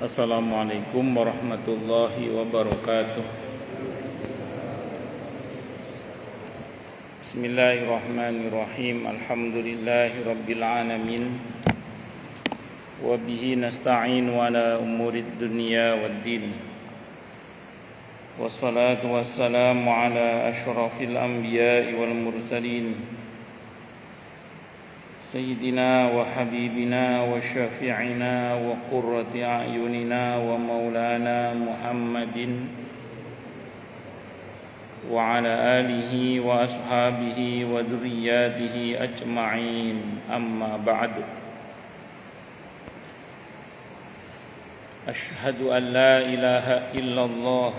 Assalamualaikum warahmatullahi wabarakatuh. Bismillahirrahmanirrahim. Alhamdulillahi rabbil alamin. Wa bihi nasta'inu ala umurid dunya waddin. Wassalatu wassalamu ala asyrafil anbiya'i wal mursalin, Sayyidina wa habibina wa syafi'ina wa qurrati a'yunina wa maulana Muhammadin wa ala alihi wa ashabihi wa dhurriyyatihi ajma'in, amma ba'du. Ashhadu an la ilaha illallah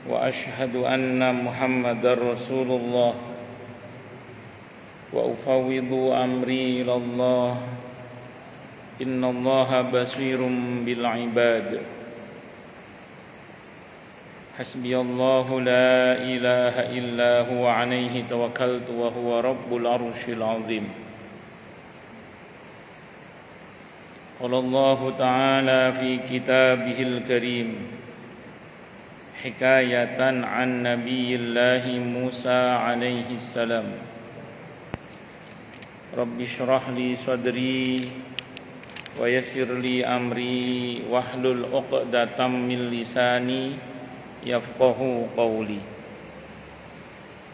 wa ashhadu anna Muhammadar Rasulullah wa ufawwidu amri ilallah, innallaha basirun bil ibad. Hasbiyallahu la ilaha illa huwa alaihi tawakkaltu wa huwa rabbul arsyil azim. Qala Allahu ta'ala fi kitabihil karim hikayatan an nabiyillahi Musa alaihi salam. Rabbi shrah li sadri wa yassir li amri wahlul 'uqdatam min lisani yafqahu qawli.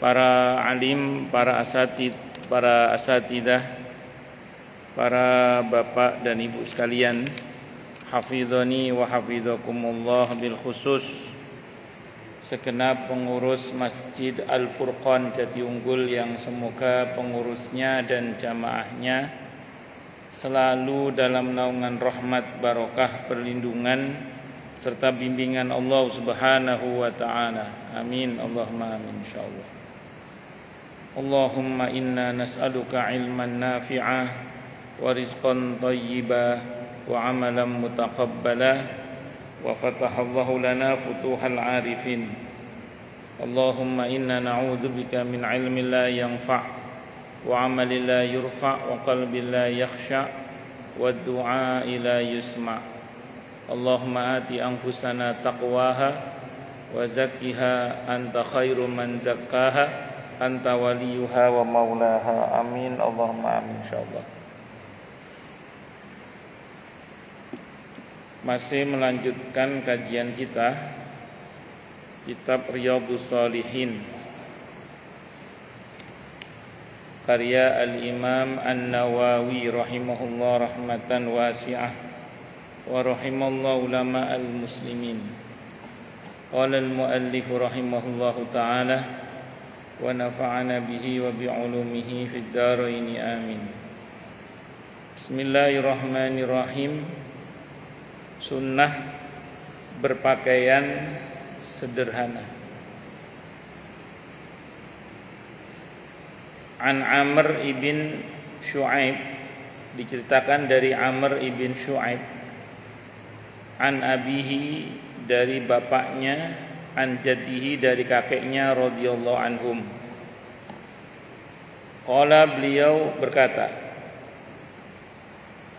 Para alim, para asatidah, para bapak dan ibu sekalian, hafizani wa hafizakumullah bil khusus segenap pengurus Masjid Al-Furqan Jatiunggul yang semoga pengurusnya dan jamaahnya selalu dalam naungan rahmat, barokah, perlindungan serta bimbingan Allah Subhanahu wa ta'ala. Amin, Allahumma amin, insyaallah. Allahumma inna nas'aluka ilman nafi'ah wa rizqan thayyibah wa amalan mutaqabbalah wa fatahallahu lana futuhal arifin. Allahumma inna na'udzubika min ilmin la yanfa' wa amalin la yurfa' wa qalbin la yakhsha' wa du'a'i la yusma'. Allahumma ati anfusana taqwaha wa zakkiha anta khairu man zakkaha anta waliyuha wa maulaha. Amin, Allahumma amin, insyaallah. Masih melanjutkan kajian kita kitab Riyadhus Shalihin karya Al-Imam An-Nawawi rahimahullah rahmatan wasi'ah wa rahimallahu ulama al-muslimin. Qala al-muallif rahimahullahu ta'ala wa nafa'ana bihi wa bi'ulumihi fid dharain, amin. Bismillahirrahmanirrahim. Sunnah berpakaian sederhana. An Amr ibn Shu'aib, diceritakan dari Amr ibn Shu'aib, an abihi, dari bapaknya, an jaddihi, dari kakeknya, radhiyallahu anhum. Qala, beliau berkata,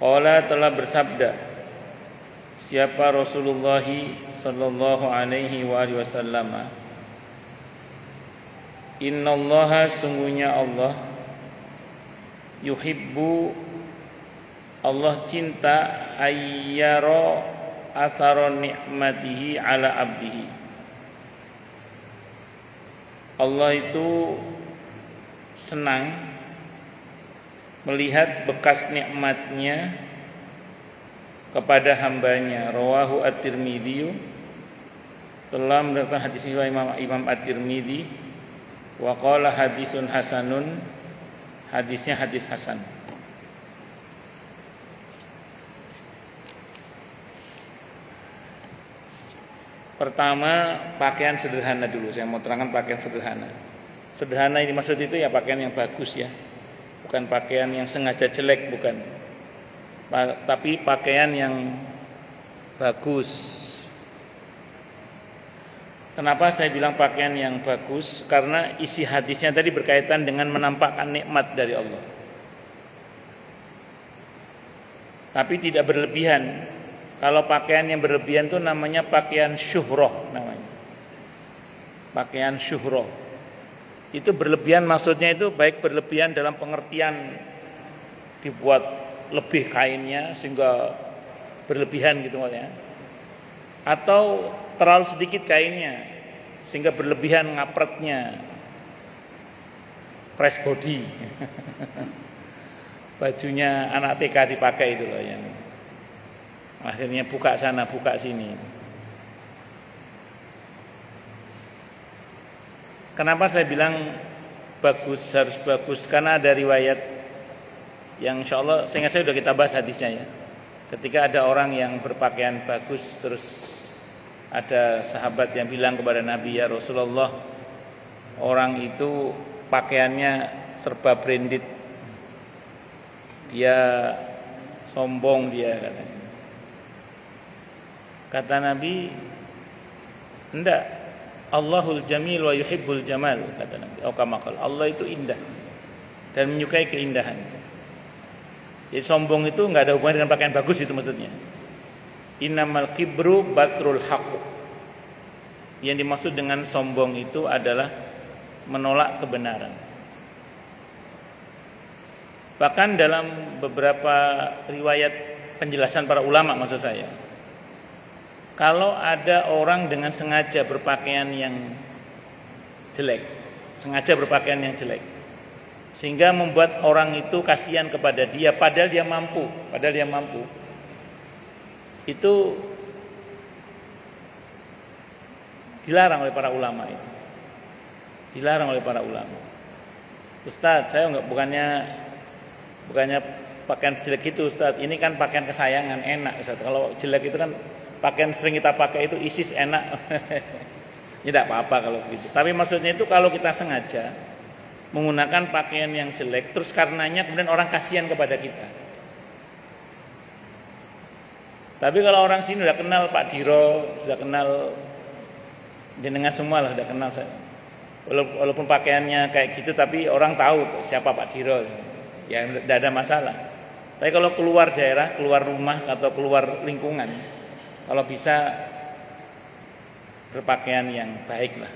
qala, telah bersabda siapa Rasulullah sallallahu alaihi wasallam, innallaha, sungguhnya Allah, yuhibbu, Allah cinta, ayyara athara ni'matihi ala abdihi. Allah itu senang melihat bekas nikmatnya kepada hambanya. Rawahu At-Tirmidzi, telah meriwayatkan hadis ini Imam At-Tirmidzi, wa qala hadisun hasanun, hadisnya hadis hasan. Pertama, pakaian sederhana dulu. Saya mau terangkan pakaian sederhana. Sederhana ini maksud itu ya pakaian yang bagus ya, bukan pakaian yang sengaja jelek, bukan. Tapi pakaian yang bagus. Kenapa saya bilang pakaian yang bagus? Karena isi hadisnya tadi berkaitan dengan menampakkan nikmat dari Allah. Tapi tidak berlebihan. Kalau pakaian yang berlebihan itu namanya pakaian syuhroh namanya. Pakaian syuhroh. Itu berlebihan maksudnya itu baik berlebihan dalam pengertian dibuat lebih kainnya sehingga berlebihan gitu maksudnya. Atau terlalu sedikit kainnya sehingga berlebihan ngapretnya. Press body. Bajunya anak TK dipakai itu loh yang akhirnya buka sana buka sini. Kenapa saya bilang bagus, harus bagus? Karena ada riwayat yang insya Allah seingat saya sudah kita bahas hadisnya ya. Ketika ada orang yang berpakaian bagus, terus ada sahabat yang bilang kepada Nabi, ya Rasulullah, orang itu pakaiannya serba branded, dia sombong dia katanya. Kata Nabi, enggak, Allahul jamil wa yuhibbul jamal, kata Nabi. Allah itu indah dan menyukai keindahan. Jadi sombong itu enggak ada hubungan dengan pakaian bagus itu maksudnya. Innamal kibru batrul haqq. Yang dimaksud dengan sombong itu adalah menolak kebenaran. Bahkan dalam beberapa riwayat penjelasan para ulama maksud saya, kalau ada orang dengan sengaja berpakaian yang jelek, sengaja berpakaian yang jelek, sehingga membuat orang itu kasihan kepada dia, padahal dia mampu, itu dilarang oleh para ulama itu, dilarang oleh para ulama. Ustaz, saya bukannya pakaian jelek itu Ustaz, ini kan pakaian kesayangan, enak Ustaz. Kalau jelek itu kan pakaian sering kita pakai itu ISIS enak. Ini tidak apa-apa kalau begitu. Tapi maksudnya itu kalau kita sengaja menggunakan pakaian yang jelek, terus karenanya kemudian orang kasihan kepada kita. Tapi kalau orang sini sudah kenal Pak Diro, sudah kenal jenengan semua lah, sudah kenal saya. Walaupun pakaiannya kayak gitu, tapi orang tahu siapa Pak Diro. Ya tidak ada masalah. Tapi kalau keluar daerah, keluar rumah atau keluar lingkungan, kalau bisa berpakaian yang baik lah.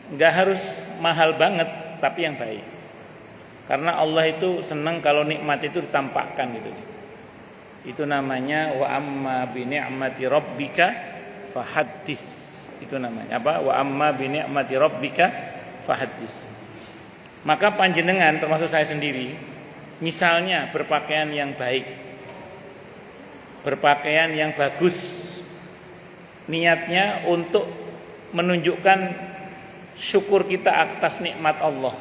Enggak harus mahal banget, tapi yang baik. Karena Allah itu senang kalau nikmat itu ditampakkan gitu. Itu namanya wa amma bi ni'mati rabbika fahaddits. Itu namanya apa? Wa amma bi ni'mati rabbika fahaddits. Maka panjenengan termasuk saya sendiri, misalnya berpakaian yang baik, berpakaian yang bagus, niatnya untuk menunjukkan syukur kita atas nikmat Allah,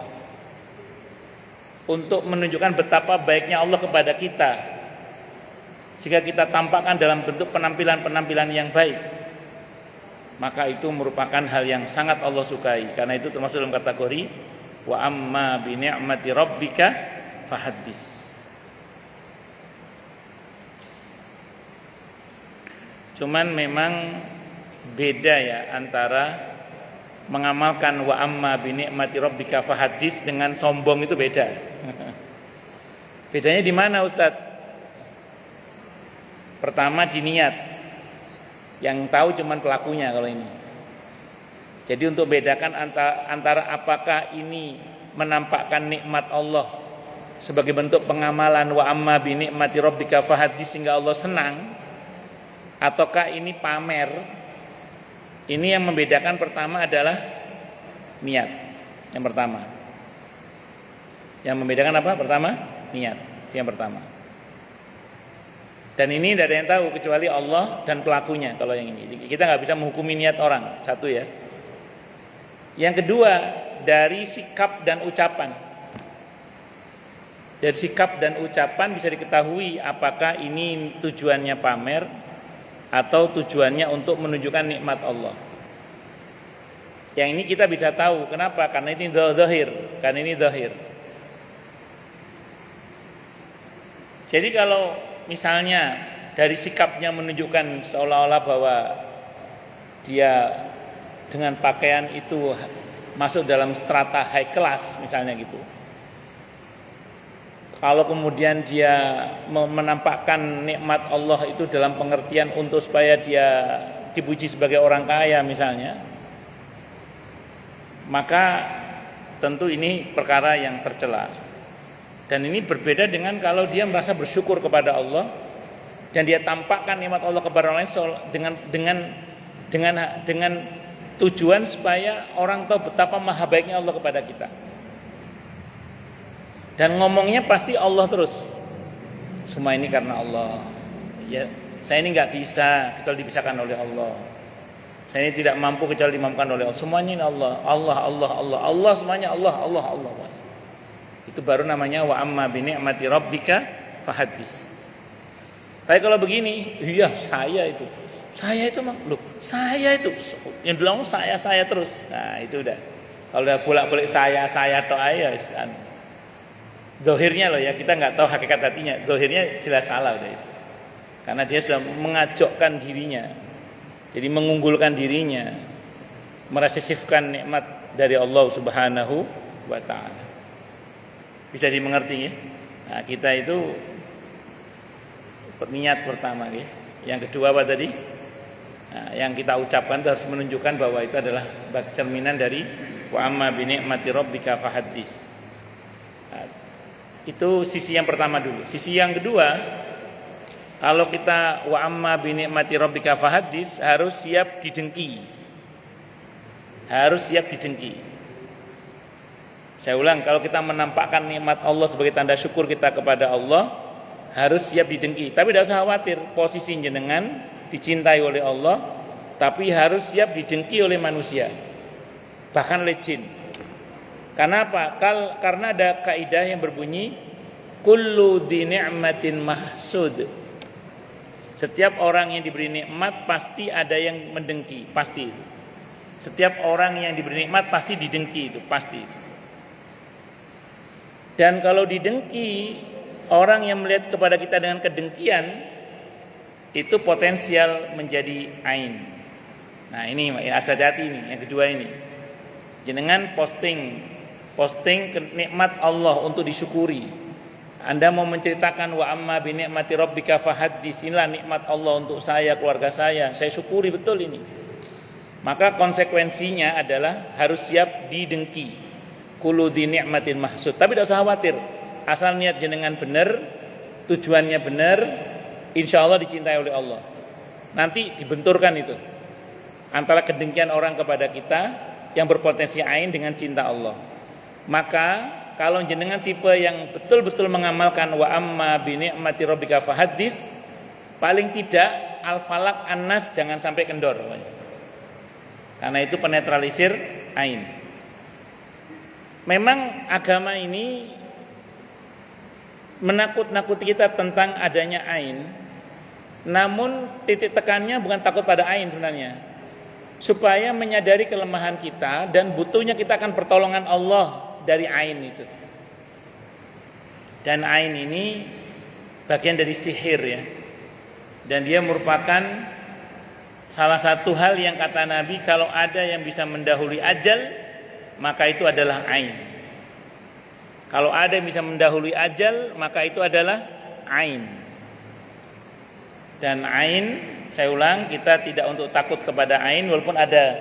untuk menunjukkan betapa baiknya Allah kepada kita, sehingga kita tampakkan dalam bentuk penampilan-penampilan yang baik, maka itu merupakan hal yang sangat Allah sukai. Karena itu termasuk dalam kategori wa amma bi ni'mati rabbika fahaddits. Cuman memang beda ya antara mengamalkan wa amma bi ni'mati rabbika fahaddits dengan sombong, itu beda. Bedanya di mana Ustaz? Pertama di niat. Yang tahu cuman pelakunya kalau ini. Jadi untuk bedakan antara apakah ini menampakkan nikmat Allah sebagai bentuk pengamalan wa amma bi ni'mati rabbika fahaddits sehingga Allah senang, ataukah ini pamer. Ini yang membedakan pertama adalah niat. Yang pertama. Yang membedakan apa? Pertama, niat. Itu yang pertama. Dan ini tidak ada yang tahu kecuali Allah dan pelakunya kalau yang ini. Kita nggak bisa menghukumi niat orang. Satu ya. Yang kedua, dari sikap dan ucapan. Dari sikap dan ucapan bisa diketahui apakah ini tujuannya pamer atau tujuannya untuk menunjukkan nikmat Allah. Yang ini kita bisa tahu. Kenapa? Karena ini zahir. Karena ini zahir. Jadi kalau misalnya dari sikapnya menunjukkan seolah-olah bahwa dia dengan pakaian itu masuk dalam strata high class misalnya gitu, Kalau kemudian dia menampakkan nikmat Allah itu dalam pengertian untuk supaya dia dipuji sebagai orang kaya misalnya, maka tentu ini perkara yang tercela. Dan ini berbeda dengan kalau dia merasa bersyukur kepada Allah dan dia tampakkan nikmat Allah kepada orang lain dengan tujuan supaya orang tahu betapa maha baiknya Allah kepada kita. Dan ngomongnya pasti Allah terus. Semua ini karena Allah. Ya, saya ini nggak bisa kecuali dipisahkan oleh Allah. Saya ini tidak mampu kecuali dimampukan oleh Allah. Semuanya ini Allah, Allah semuanya Allah. Itu baru namanya wa amma bi ni'mati rabbika fahaddits. Tapi kalau begini, iya saya itu yang bilang saya terus. Nah, itu udah. Kalau udah bolak-balik saya tok aja zahirnya loh ya, kita nggak tahu hakikat hatinya. Zahirnya jelas salah udah itu. Karena dia sudah mengajokkan dirinya. Jadi mengunggulkan dirinya, meresisifkan nikmat dari Allah Subhanahu wa taala. Bisa dimengerti ya? Nah, kita itu niat pertama ya. Yang kedua apa tadi? Nah, yang kita ucapkan harus menunjukkan bahwa itu adalah cerminan dari wa amma bi ni'mati rabbika fahaddits. Nah, itu sisi yang pertama dulu. Sisi yang kedua, kalau kita wa amma bi ni'mati rabbika fahaddits harus siap didengki. Saya ulang, kalau kita menampakkan nikmat Allah sebagai tanda syukur kita kepada Allah, harus siap didengki. Tapi tidak usah khawatir, posisi jenengan dicintai oleh Allah, tapi harus siap didengki oleh manusia, bahkan oleh jin. Karena apa? Karena ada kaidah yang berbunyi kullu dzi ni'matin mahsud. Setiap orang yang diberi nikmat pasti ada yang mendengki, pasti. Setiap orang yang diberi nikmat pasti didengki, itu pasti. Dan kalau didengki, orang yang melihat kepada kita dengan kedengkian itu potensial menjadi ain. Nah, ini hati-hati ini, yang kedua ini. Jenengan posting nikmat Allah untuk disyukuri. Anda mau menceritakan wa amma bi ni'mati rabbika fahaddits, inilah nikmat Allah untuk saya, keluarga saya syukuri betul ini. Maka konsekuensinya adalah harus siap didengki. Kullu dzi ni'matin mahsud. Tapi tidak usah khawatir. Asal niat jenengan benar, tujuannya benar, insya Allah dicintai oleh Allah. Nanti dibenturkan itu antara kedengkian orang kepada kita yang berpotensi ain dengan cinta Allah. Maka kalau jenengan tipe yang betul-betul mengamalkan wa amma bi ni'mati rabbika fahaddits, paling tidak al-falaq an-nas jangan sampai kendor. Karena itu penetralisir ain. Memang agama ini menakut-nakuti kita tentang adanya ain, namun titik tekannya bukan takut pada ain sebenarnya, supaya menyadari kelemahan kita dan butuhnya kita akan pertolongan Allah dari ain itu. Dan ain ini bagian dari sihir ya. Dan dia merupakan salah satu hal yang kata Nabi, kalau ada yang bisa mendahului ajal, maka itu adalah ain. Kalau ada yang bisa mendahului ajal, maka itu adalah ain. Dan ain, saya ulang, kita tidak untuk takut kepada ain, walaupun ada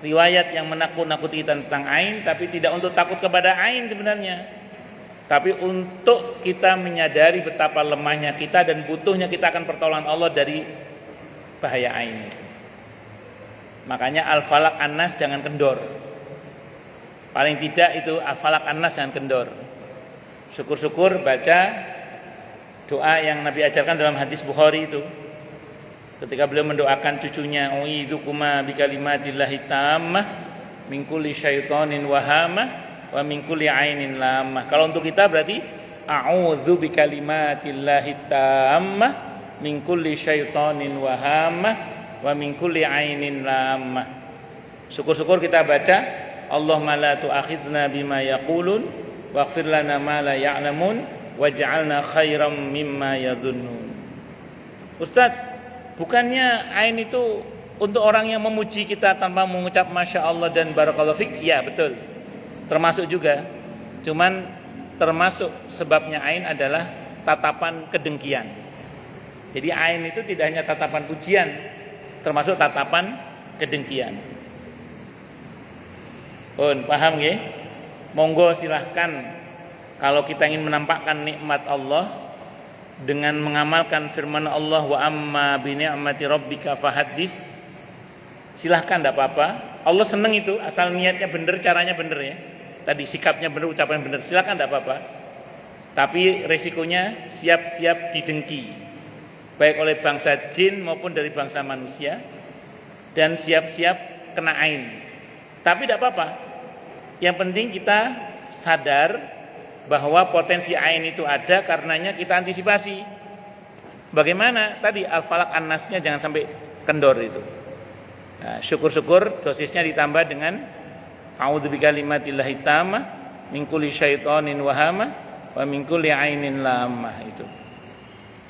riwayat yang menakut-nakuti tentang ain, tapi tidak untuk takut kepada ain sebenarnya. Tapi untuk kita menyadari betapa lemahnya kita dan butuhnya kita akan pertolongan Allah dari bahaya ain itu. Makanya al-falaq an-nas jangan kendor. Paling tidak itu al-falaq an-nas jangan kendor. Syukur-syukur baca doa yang Nabi ajarkan dalam hadis Bukhari itu. Ketika beliau mendoakan cucunya, "U'idzukuma bikalimatillahi tammah min kulli syaitonin wahamah wa min kulli ainin lamah." Kalau untuk kita berarti a'udzu bikalimatillahi tammah min kulli syaitonin wahamah wa min kulli ainin lamah. Syukur-syukur kita baca, Allahumma la tu'akhidna bima yaqulun waghfir lana ma la ya'lamun waj'alna khairam mimma yadhunnun. Ustaz, bukannya ain itu untuk orang yang memuji kita tanpa mengucap Masya Allah dan Barakallahu Fik? Ya betul, termasuk juga. Cuman termasuk sebabnya ain adalah tatapan kedengkian. Jadi ain itu tidak hanya tatapan pujian, termasuk tatapan kedengkian. Paham nggih? Monggo silahkan kalau kita ingin menampakkan nikmat Allah dengan mengamalkan firman Allah wa amma bi ni'mati rabbika fahaddis, silahkan, tidak apa-apa. Allah seneng itu asal niatnya benar, caranya benar ya. Tadi sikapnya benar, ucapannya benar, silahkan, tidak apa-apa. Tapi resikonya siap-siap didengki, baik oleh bangsa jin maupun dari bangsa manusia, dan siap-siap kena ain. Tapi tidak apa-apa. Yang penting kita sadar bahwa potensi ain itu ada, karenanya kita antisipasi. Bagaimana? Tadi Al-Falaq An-Nasnya jangan sampai kendor itu. Nah, syukur-syukur dosisnya ditambah dengan a'udzubika kalimatillahi tammah min kulli syaitonin wahama wa min kulli ainin lamah itu.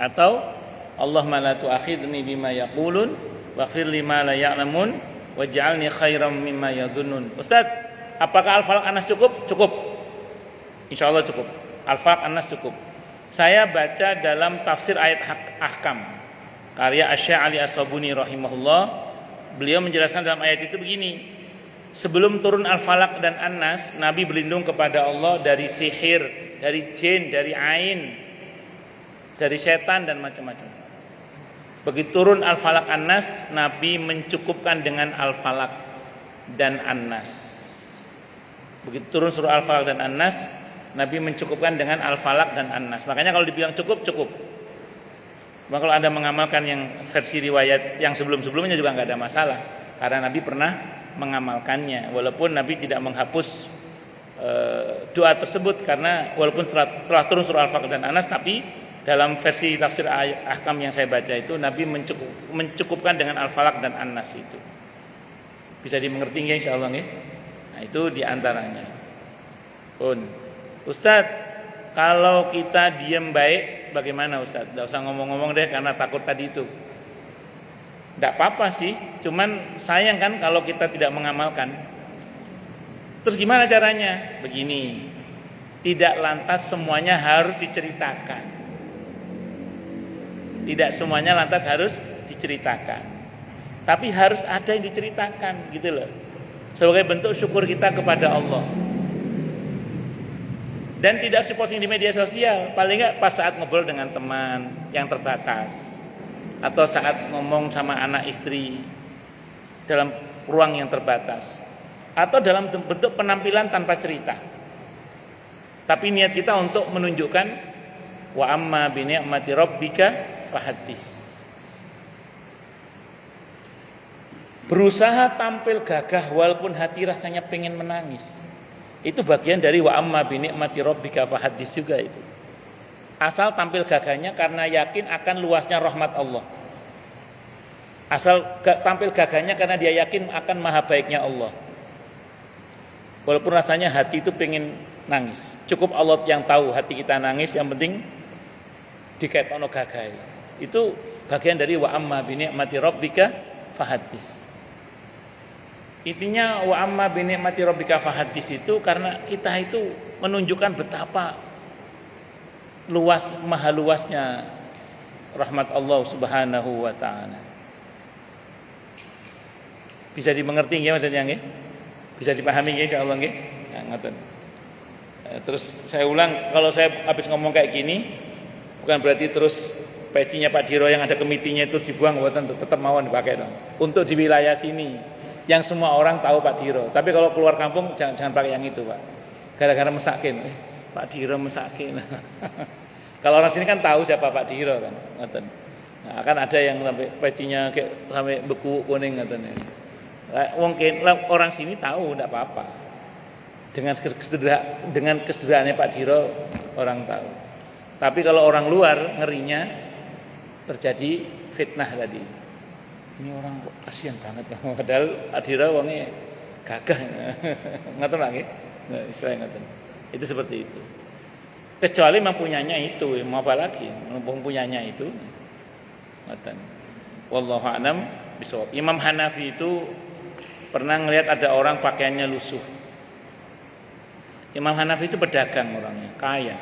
Atau Allahumma la tu'akhidni bima yaqulun waghfir lima la ya'lamun waj'alni khairam mimma yadhunnun. Ustaz, apakah Al-Falaq An-Nas cukup? Cukup. Insyaallah cukup. Al-Falaq An-Nas cukup. Saya baca dalam tafsir ayat ahkam karya Asy-Sya'ali As-Sabuni rahimahullah. Beliau menjelaskan dalam ayat itu begini. Sebelum turun Al-Falaq dan An-Nas, Nabi berlindung kepada Allah dari sihir, dari jin, dari ain, dari setan dan macam-macam. Begitu turun Al-Falaq An-Nas, Nabi mencukupkan dengan Al-Falaq dan An-Nas. Begitu turun surah Al-Falaq dan An-Nas, Nabi mencukupkan dengan Al-Falaq dan An-Nas. Makanya kalau dibilang cukup, cukup. Maka kalau Anda mengamalkan yang versi riwayat yang sebelum-sebelumnya juga nggak ada masalah, karena Nabi pernah mengamalkannya, walaupun Nabi tidak menghapus doa tersebut, karena walaupun telah turun surah Al-Falaq dan An-Nas, tapi dalam versi tafsir ayat ahkam yang saya baca itu Nabi mencukupkan dengan Al-Falaq dan An-Nas itu. Bisa dimengerti nggih insyaallah nggih? Nah, itu diantaranya. Ustaz, kalau kita diam baik bagaimana Ustaz? Tidak usah ngomong-ngomong deh karena takut tadi itu. Tidak apa-apa sih, cuman sayang kan kalau kita tidak mengamalkan. Terus gimana caranya? Begini, tidak lantas semuanya harus diceritakan. Tidak semuanya lantas harus diceritakan. Tapi harus ada yang diceritakan gitu loh. Sebagai bentuk syukur kita kepada Allah. Dan tidak posting di media sosial, paling enggak pas saat ngobrol dengan teman yang terbatas, atau saat ngomong sama anak istri dalam ruang yang terbatas, atau dalam bentuk penampilan tanpa cerita. Tapi niat kita untuk menunjukkan wa amma bi ni'mati rabbika fahaddis. Berusaha tampil gagah walaupun hati rasanya pengen menangis. Itu bagian dari wa amma bi ni'mati rabbika fahaddis juga itu. Asal tampil gagahnya karena yakin akan luasnya rahmat Allah. Asal tampil gagahnya karena dia yakin akan maha baiknya Allah. Walaupun rasanya hati itu pengen nangis. Cukup Allah yang tahu hati kita nangis, yang penting dikaitono gagah. Itu bagian dari wa amma bi ni'mati rabbika fahaddis. Intinya wa amma bi ni'mati rabbika fahaddis itu karena kita itu menunjukkan betapa maha luasnya rahmat Allah Subhanahu wa taala. Bisa dimengerti nggih maksudnya nggih? Bisa dipahami nggih insyaallah nggih? Nah, ngoten. Terus saya ulang, kalau saya habis ngomong kayak gini bukan berarti terus pecinya Pak Diro yang ada kemitinya itu dibuang, mboten, tetap mawon dipakai dong. Untuk di wilayah sini yang semua orang tahu Pak Diro. Tapi kalau keluar kampung jangan pakai yang itu, Pak. Gara-gara mesakin, Pak Diro mesakin. Kalau orang sini kan tahu siapa Pak Diro kan, ngoten. Nah, akan ada yang sampai pecinya kayak sampai beku kuning ngoten. Mungkin orang sini tahu enggak apa-apa. Dengan kesederhanaannya Pak Diro orang tahu. Tapi kalau orang luar ngerinya terjadi fitnah tadi. Ini orang kok kasihan banget, padahal Adira wongnya gagah, ngoten lagi, istilahnya ngoten. Itu seperti itu. Kecuali mempunyanya itu, mau apa lagi? Mempunyanya itu, ngoten. Wallahu a'lam bishawab. Imam Hanafi itu pernah ngelihat ada orang pakaiannya lusuh. Imam Hanafi itu pedagang orangnya, kaya.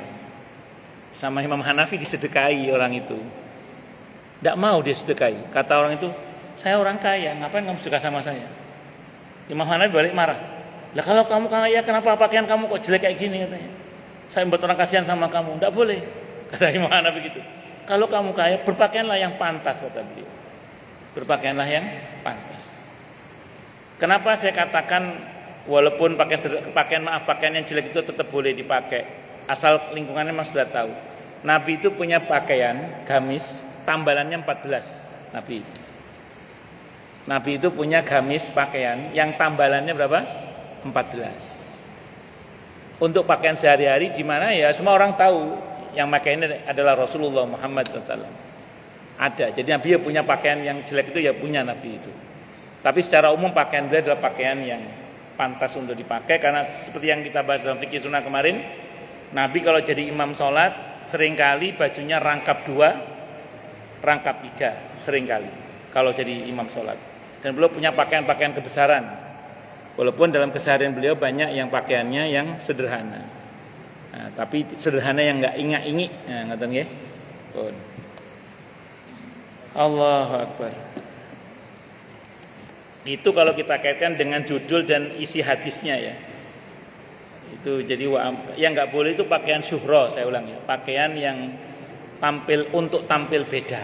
Sama Imam Hanafi disedekahi orang itu. Tidak mau dia sedekahi. Kata orang itu, saya orang kaya, ngapain kamu sedekah sama saya? Imam Hanafi balik marah. Lah kalau kamu kaya, kenapa pakaian kamu kok jelek kayak gini katanya? Saya membuat orang kasihan sama kamu. Tidak boleh. Kata Imam Hanafi gitu. Kalau kamu kaya, berpakaianlah yang pantas, kata beliau. Berpakaianlah yang pantas. Kenapa saya katakan walaupun pakaian yang jelek itu tetap boleh dipakai, asal lingkungannya memang sudah tahu. Nabi itu punya pakaian gamis tambalannya 14. Nabi itu punya gamis pakaian yang tambalannya berapa? 14. Untuk pakaian sehari-hari di mana ya semua orang tahu yang pakai ini adalah Rasulullah Muhammad SAW. Ada. Jadi Nabi ya punya pakaian yang jelek itu ya punya Nabi itu. Tapi secara umum pakaian beliau adalah pakaian yang pantas untuk dipakai karena seperti yang kita bahas dalam fikih sunnah kemarin, Nabi kalau jadi imam sholat seringkali bajunya rangkap 2, rangkap 3 seringkali kalau jadi imam sholat. Dan beliau punya pakaian-pakaian kebesaran. Walaupun dalam keseharian beliau banyak yang pakaiannya yang sederhana. Nah, tapi sederhana yang enggak ingak-ingik. Nah, ngoten nggih. Allahu Akbar. Itu kalau kita kaitkan dengan judul dan isi hadisnya ya. Itu jadi yang enggak boleh itu pakaian syuhra, saya ulang ya. Pakaian yang untuk tampil beda.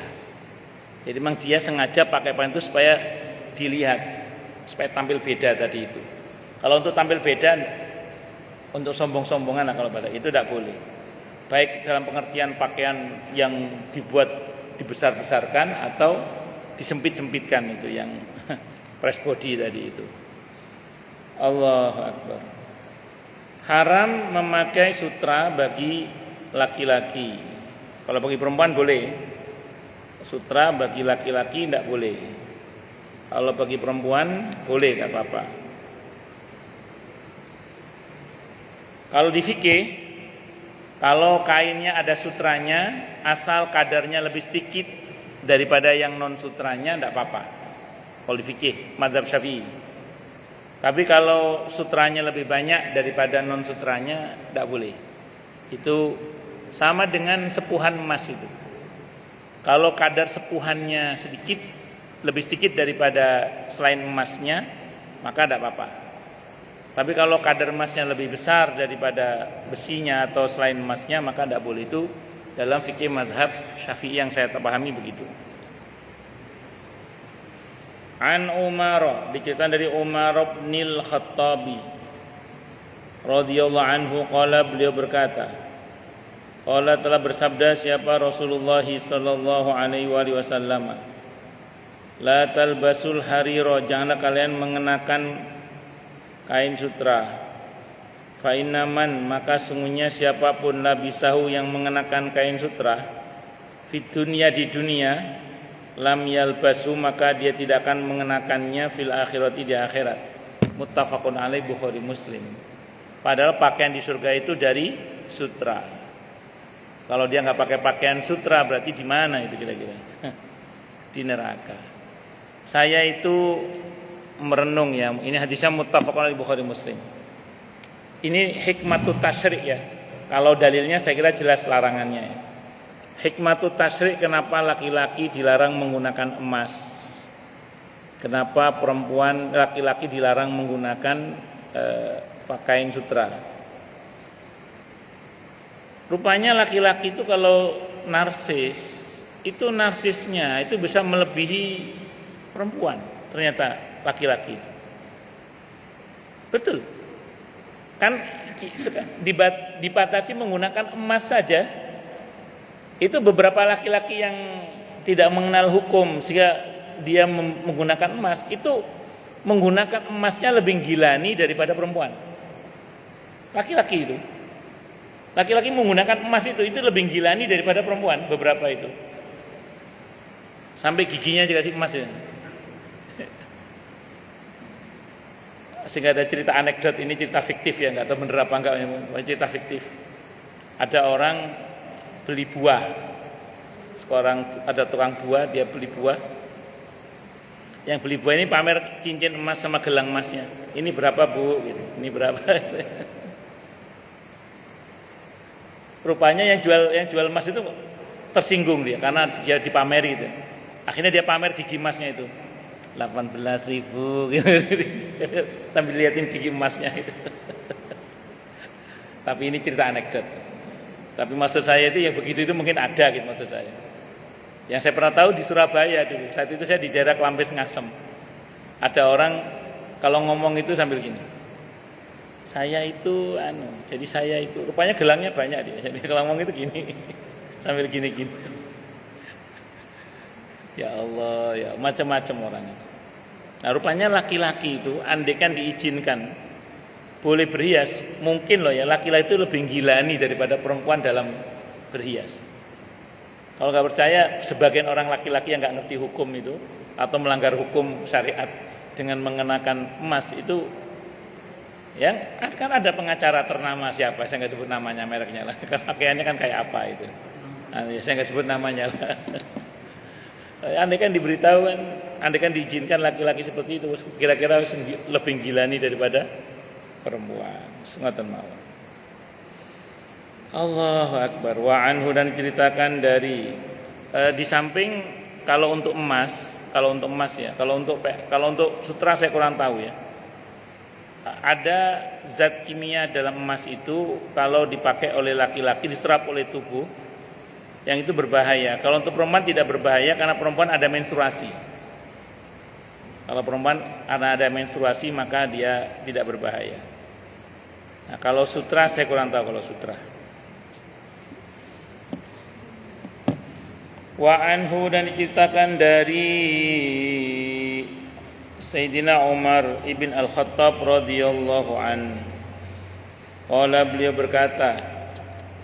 Jadi memang dia sengaja pakai pakaian itu supaya dilihat, supaya tampil beda tadi itu. Kalau untuk tampil beda, untuk sombong-sombongan lah kalau pada itu tidak boleh. Baik dalam pengertian pakaian yang dibuat dibesar-besarkan atau disempit-sempitkan itu yang press body tadi itu. Allahu Akbar. Haram memakai sutra bagi laki-laki. Kalau bagi perempuan boleh. Sutra bagi laki-laki tidak boleh. Kalau bagi perempuan boleh, tidak apa-apa. Kalau di fikih, kalau kainnya ada sutranya, asal kadarnya lebih sedikit daripada yang non sutranya, tidak apa-apa. Kalau di fikih, mazhab Syafi'i. Tapi kalau sutranya lebih banyak daripada non sutranya, tidak boleh. Itu sama dengan sepuhan emas itu. Kalau kadar sepuhannya sedikit, lebih sedikit daripada selain emasnya, maka tidak apa-apa. Tapi kalau kadar emasnya lebih besar daripada besinya atau selain emasnya, maka tidak boleh. Itu dalam fikih madhab Syafi'i yang saya pahami begitu. An Umar, diceritakan dari Umar bin Al-Khattabi radhiyallahu anhu qala, beliau berkata, qala telah bersabda siapa Rasulullah sallallahu alaihi wasallam, la talbasul harira, janganlah kalian mengenakan kain sutra. Fa innaman, maka sungguhnya siapapun labisahu yang mengenakan kain sutra, fid dunya, di dunia, lam yalbasu, maka dia tidak akan mengenakannya fil akhirati, di akhirat. Muttafaqun alaih, Bukhari Muslim. Padahal pakaian di surga itu dari sutra. Kalau dia nggak pakai pakaian sutra berarti di mana itu kira-kira? Di neraka. Saya itu merenung ya, ini hadisnya muttafaqun alaih Bukhari Muslim. Ini hikmatut tasyri' ya. Kalau dalilnya saya kira jelas larangannya ya. Hikmatut tasyri', kenapa laki-laki dilarang menggunakan emas? Kenapa perempuan, laki-laki dilarang menggunakan pakaian sutra? Rupanya laki-laki itu kalau narsis, itu narsisnya itu bisa melebihi perempuan. Ternyata laki-laki itu. Betul. Kan dibatasi menggunakan emas saja. Itu beberapa laki-laki yang tidak mengenal hukum sehingga dia menggunakan emas, itu menggunakan emasnya lebih gilani daripada perempuan. Laki-laki itu. Laki-laki menggunakan emas itu lebih gilani daripada perempuan, beberapa itu. Sampai giginya dikasih emas ya. Sehingga ada cerita anekdot, ini cerita fiktif ya, enggak tahu bener apa enggak, cerita fiktif. Ada orang beli buah. Sekarang ada tukang buah, dia beli buah. Yang beli buah ini pamer cincin emas sama gelang emasnya. Ini berapa, Bu? Gitu. Ini berapa? Rupanya yang jual emas itu tersinggung dia karena dia dipameri itu. Akhirnya dia pamer gigi emasnya itu. 18.000 gitu. Sambil liatin gigi emasnya itu. Tapi ini cerita anekdot. Tapi maksud saya itu yang begitu itu mungkin ada gitu maksud saya. Yang saya pernah tahu di Surabaya dulu. Saat itu saya di daerah Klampes Ngasem. Ada orang kalau ngomong itu sambil gini. Saya itu jadi saya itu rupanya gelangnya banyak dia. Jadi kalau ngomong itu gini. Sambil gini-gini. Ya Allah, ya macam-macam orang itu. Nah, rupanya laki-laki itu andaikan diizinkan boleh berhias, mungkin loh ya laki-laki itu lebih gilani daripada perempuan dalam berhias. Kalau nggak percaya, sebagian orang laki-laki yang nggak ngerti hukum itu atau melanggar hukum syariat dengan mengenakan emas itu, yang kan ada pengacara ternama siapa, saya nggak sebut namanya, mereknya lah. Pakaiannya kan kayak apa itu, saya nggak sebut namanya lah. Andaikan diberitahu kan, andaikan diizinkan laki-laki seperti itu, kira-kira lebih gilani daripada perempuan. Sengatan mawon. Allahu Akbar. Wa anhu, dan ceritakan dari di samping kalau untuk emas ya, kalau untuk sutra saya kurang tahu ya. Ada zat kimia dalam emas itu kalau dipakai oleh laki-laki diserap oleh tubuh yang itu berbahaya. Kalau untuk perempuan tidak berbahaya karena perempuan ada menstruasi. Kalau perempuan karena ada menstruasi maka dia tidak berbahaya. Nah, kalau sutra saya kurang tahu kalau sutra. Wa anhu, dan diceritakan dari Sayyidina Umar ibn Al-Khattab radhiyallahu an. Qala, beliau berkata,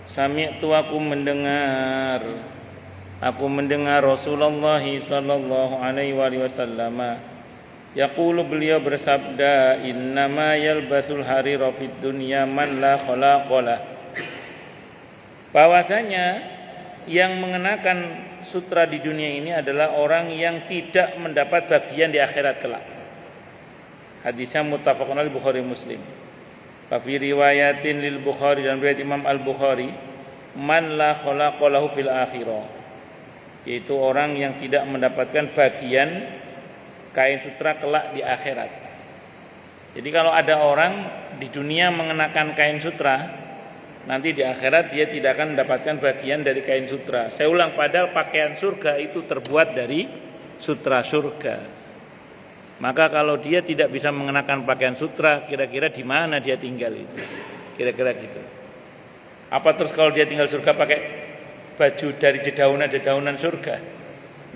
sami'tu, aku mendengar Rasulullah sallallahu alaihi wasallam yaqulu, beliau bersabda, innama yalbasul harira fid dunya man la khalaqalah. Bahwasanya yang mengenakan sutra di dunia ini adalah orang yang tidak mendapat bagian di akhirat kelak. Hadisnya muttafaqun alaih Bukhari Muslim. Fa fi riwayatin lil Bukhari, dan riwayat Imam Al-Bukhari, man la khalaqalahu fil akhirah, yaitu orang yang tidak mendapatkan bagian kain sutra kelak di akhirat. Jadi kalau ada orang di dunia mengenakan kain sutra, nanti di akhirat dia tidak akan mendapatkan bagian dari kain sutra. Saya ulang, padahal pakaian surga itu terbuat dari sutra surga. Maka kalau dia tidak bisa mengenakan pakaian sutra, kira-kira di mana dia tinggal itu? Kira-kira gitu. Apa terus kalau dia tinggal surga pakai baju dari dedaunan surga?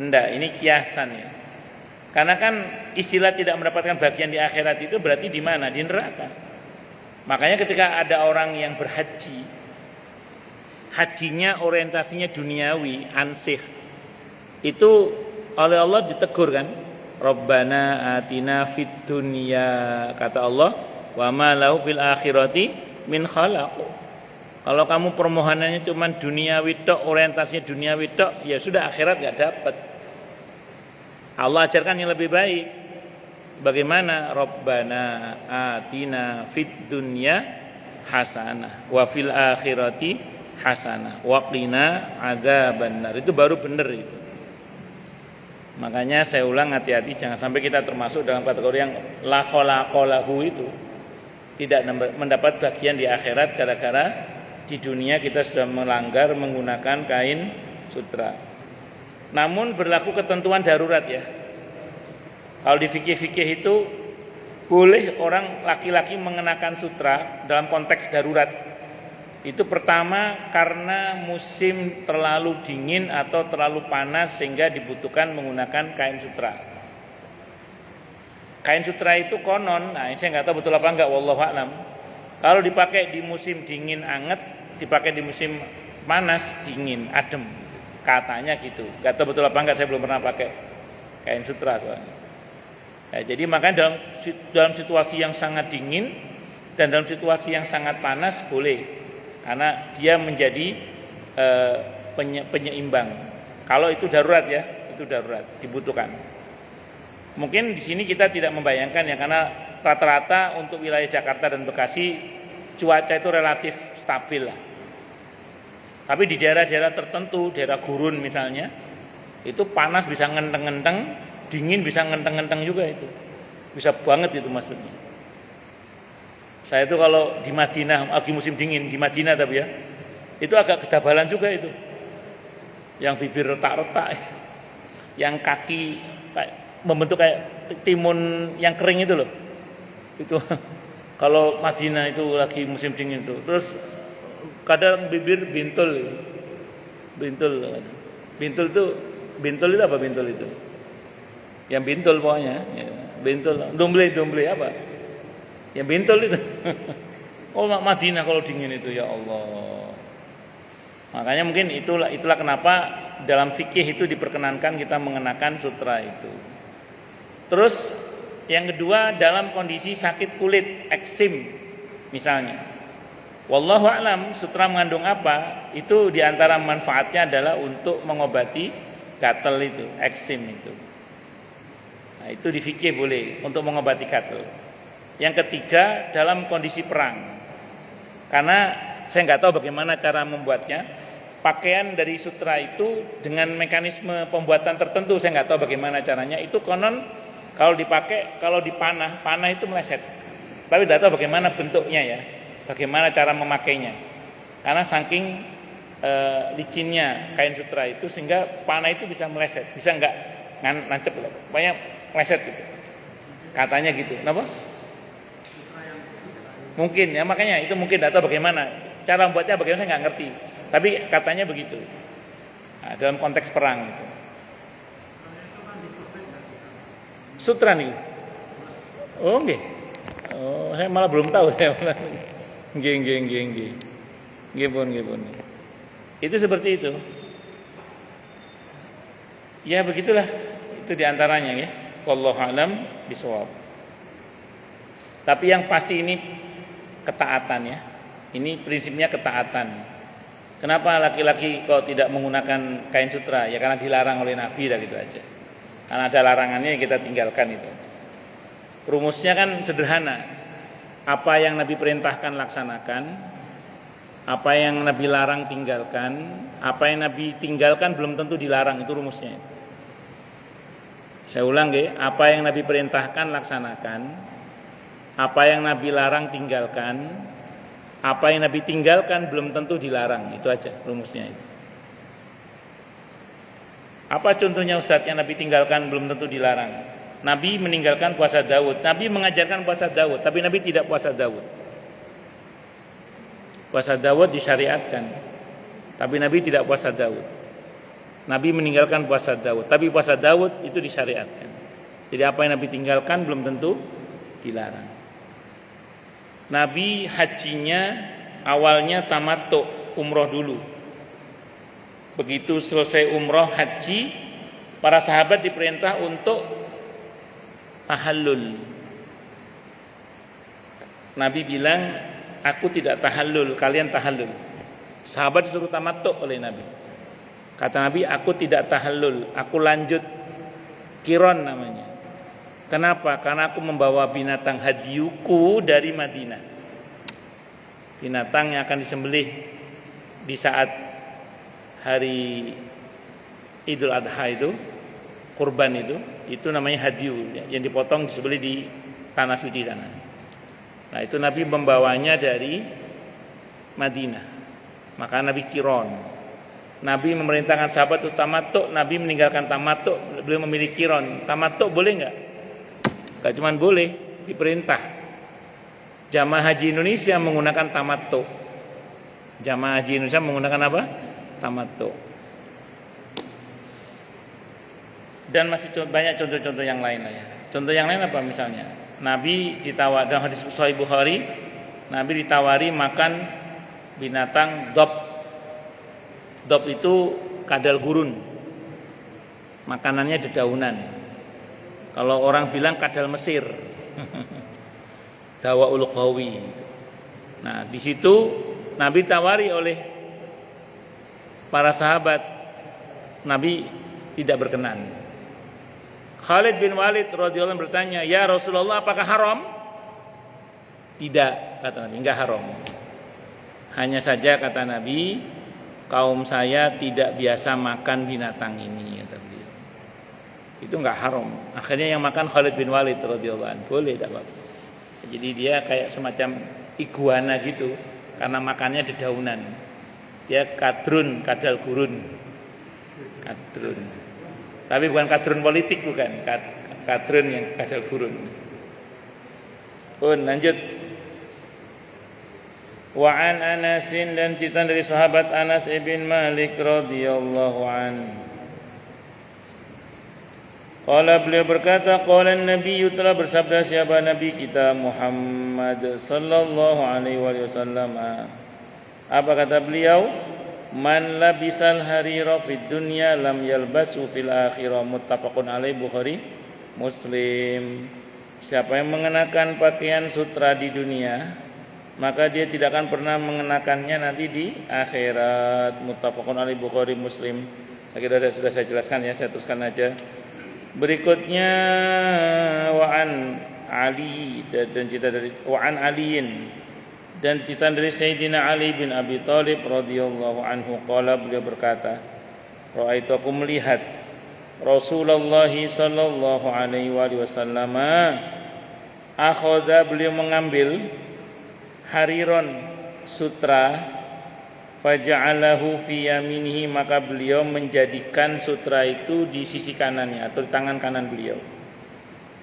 Enggak, ini kiasan ya. Karena kan istilah tidak mendapatkan bagian di akhirat itu berarti di mana? Di neraka. Makanya ketika ada orang yang berhaji, hajinya orientasinya duniawi, ansih, itu oleh Allah ditegur kan? Rabbana atina fid dunya, kata Allah, wa ma lahu fil akhirati min khalaq. Kalau kamu permohonannya cuma duniawi tok, orientasinya duniawi tok, ya sudah, akhirat enggak dapat. Allah ajarkan yang lebih baik. Bagaimana? Rabbana atina fid dunya hasanah wa fil akhirati hasanah wa qina adzabannar. Itu baru benar itu. Makanya saya ulang, hati-hati jangan sampai kita termasuk dalam kategori yang la khalaqalahu itu, tidak mendapat bagian di akhirat gara-gara di dunia kita sudah melanggar menggunakan kain sutra. Namun berlaku ketentuan darurat ya. Kalau di fikih-fikih itu boleh orang laki-laki mengenakan sutra dalam konteks darurat. Itu pertama karena musim terlalu dingin atau terlalu panas sehingga dibutuhkan menggunakan kain sutra. Kain sutra itu konon, saya nggak tahu betul apa enggak, wallahu a'lam. Kalau dipakai di musim dingin anget, dipakai di musim panas dingin adem, katanya gitu. Nggak tahu betul apa enggak, saya belum pernah pakai kain sutra soalnya. Ya, jadi makanya dalam situasi yang sangat dingin dan dalam situasi yang sangat panas boleh. Karena dia menjadi penyeimbang. Kalau itu darurat ya, itu darurat, dibutuhkan. Mungkin di sini kita tidak membayangkan ya, karena rata-rata untuk wilayah Jakarta dan Bekasi cuaca itu relatif stabil lah. Tapi di daerah-daerah tertentu, daerah gurun misalnya, itu panas bisa ngenteng-ngenteng, dingin bisa ngenteng-ngenteng juga itu. Bisa banget itu maksudnya. Saya itu kalau di Madinah, lagi musim dingin di Madinah tapi ya, itu agak kedabalan juga itu. Yang bibir retak-retak, yang kaki membentuk kayak timun yang kering itu loh. Itu kalau Madinah itu lagi musim dingin itu. Terus kadang bibir bintul. Bintul itu apa bintul itu? Yang bintul pokoknya, ya, bintul. Dumble apa? Yang bintul itu. Oh, Madinah kalau dingin itu ya Allah. Makanya mungkin itulah kenapa dalam fikih itu diperkenankan kita mengenakan sutra itu. Terus yang kedua dalam kondisi sakit kulit, eksim misalnya. Wallahu a'lam sutra mengandung apa? Itu diantara manfaatnya adalah untuk mengobati gatal itu, eksim itu. Nah, itu di fikih boleh untuk mengobati gatal. Yang ketiga dalam kondisi perang. Karena saya nggak tahu bagaimana cara membuatnya. Pakaian dari sutra itu dengan mekanisme pembuatan tertentu saya nggak tahu bagaimana caranya. Itu konon kalau dipakai, kalau dipanah, panah itu meleset. Tapi nggak tahu bagaimana bentuknya ya, bagaimana cara memakainya. Karena saking licinnya kain sutra itu sehingga panah itu bisa meleset, bisa nggak nancep, pokoknya meleset gitu. Katanya gitu, kenapa? Mungkin ya, makanya itu mungkin nggak tahu bagaimana cara membuatnya, bagaimana saya nggak ngerti. Tapi katanya begitu. Nah, dalam konteks perang itu. Sutra nih. Oh nggih. Oh, saya malah belum tahu saya. Nggih. Nggih pun. Itu seperti itu. Ya begitulah. Itu diantaranya ya. Wallahu a'lam bishawab. Tapi yang pasti ini ketaatan ya. Ini prinsipnya ketaatan. Kenapa laki-laki kok tidak menggunakan kain sutra? Ya karena dilarang oleh Nabi dah gitu aja. Karena ada larangannya kita tinggalkan itu. Rumusnya kan sederhana. Apa yang Nabi perintahkan laksanakan, apa yang Nabi larang tinggalkan, apa yang Nabi tinggalkan belum tentu dilarang, itu rumusnya. Saya ulang ya, apa yang Nabi perintahkan laksanakan, apa yang Nabi larang tinggalkan, apa yang Nabi tinggalkan belum tentu dilarang. Itu aja rumusnya itu. Apa contohnya Ustaz yang Nabi tinggalkan belum tentu dilarang? Nabi meninggalkan puasa Daud. Nabi mengajarkan puasa Daud, tapi Nabi tidak puasa Daud. Puasa Daud disyariatkan, tapi Nabi tidak puasa Daud. Nabi meninggalkan puasa Daud, tapi puasa Daud itu disyariatkan. Jadi apa yang Nabi tinggalkan belum tentu dilarang. Nabi hajinya awalnya tamattu, umroh dulu. Begitu selesai umroh haji, para sahabat diperintah untuk tahallul. Nabi bilang, aku tidak tahallul, kalian tahallul. Sahabat disuruh tamattu oleh Nabi. Kata Nabi, aku tidak tahallul, aku lanjut kiron namanya. Kenapa? Karena aku membawa binatang hadiuku dari Madinah. Binatang yang akan disembelih di saat hari Idul Adha itu, kurban itu namanya hadiu, yang dipotong disembelih di tanah suci sana. Nah, itu Nabi membawanya dari Madinah. Maka Nabi kiron. Nabi memerintahkan sahabat untuk tamattu, Nabi meninggalkan tamattu, beliau memilih kiron. Tamattu boleh enggak? Gak cuma boleh, diperintah. Jamaah haji Indonesia menggunakan tamattu. Jamaah haji Indonesia menggunakan apa? Tamattu. Dan masih banyak contoh-contoh yang lain lah ya. Contoh yang lain apa misalnya? Nabi ditawar dalam hadis Sahih Bukhari, Nabi ditawari makan binatang dob. Dob itu kadal gurun. Makanannya dedaunan. Kalau orang bilang kadal Mesir, Dawaul Qawi. Nah, di situ Nabi tawari oleh para sahabat, Nabi tidak berkenan. Khalid bin Walid radhiyallahu anhu bertanya, "Ya Rasulullah, apakah haram?" Tidak, kata Nabi, enggak haram. Hanya saja kata Nabi, kaum saya tidak biasa makan binatang ini, kata beliau. Itu enggak haram. Akhirnya yang makan Khalid bin Walid radhiyallahu anhu, boleh tidak apa-apa. Jadi dia kayak semacam iguana gitu, karena makannya dedaunan. Dia kadrun, kadal gurun. Kadrun. Tapi bukan kadrun politik, bukan. Kadrun yang kadal gurun. Lanjut. Wa an Anasin, dan cerita dari sahabat Anas ibn Malik radhiyallahu anhu. Qala, beliau berkata, qala Nabi, telah bersabda siapa Nabi kita Muhammad sallallahu alaihi wasallam. Apa kata beliau? Man labisal harira fid dunya lam yalbasu fil akhirah, muttafaqun alaihi, Bukhari Muslim. Siapa yang mengenakan pakaian sutra di dunia, maka dia tidak akan pernah mengenakannya nanti di akhirat, muttafaqun alaihi, Bukhari Muslim. Saya kira sudah saya jelaskan ya, saya teruskan aja. Berikutnya wa'an Ali, dan cerita dari wa'an Aliin, dan cerita dari Sayyidina Ali bin Abi Thalib radhiyallahu anhu, qala, beliau berkata, ra'aitu, aku melihat Rasulullah sallallahu alaihi wasallam akhadha, beliau mengambil hariron, sutra, faja'alahu fi yaminihi, maka beliau menjadikan sutra itu di sisi kanannya atau di tangan kanan beliau.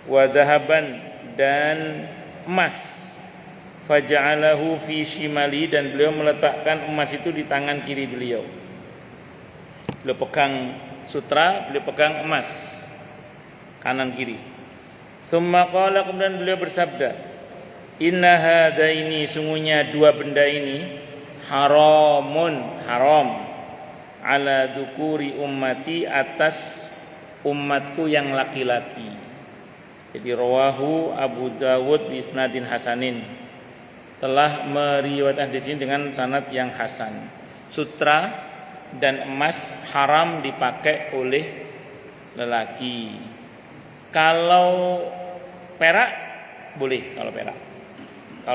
Wa dhahaban, dan emas, faja'alahu fi shimali, dan beliau meletakkan emas itu di tangan kiri beliau. Beliau pegang sutra, beliau pegang emas, kanan kiri. Summa qala, kemudian beliau bersabda, inna hadaini, sungguhnya dua benda ini, haramun, haram, ala dukuri ummati, atas umatku yang laki-laki. Jadi rawahu Abu Dawud bi isnadin hasanin, telah meriwayatkan di sini dengan sanad yang hasan. Sutra dan emas haram dipakai oleh lelaki. Kalau perak boleh, kalau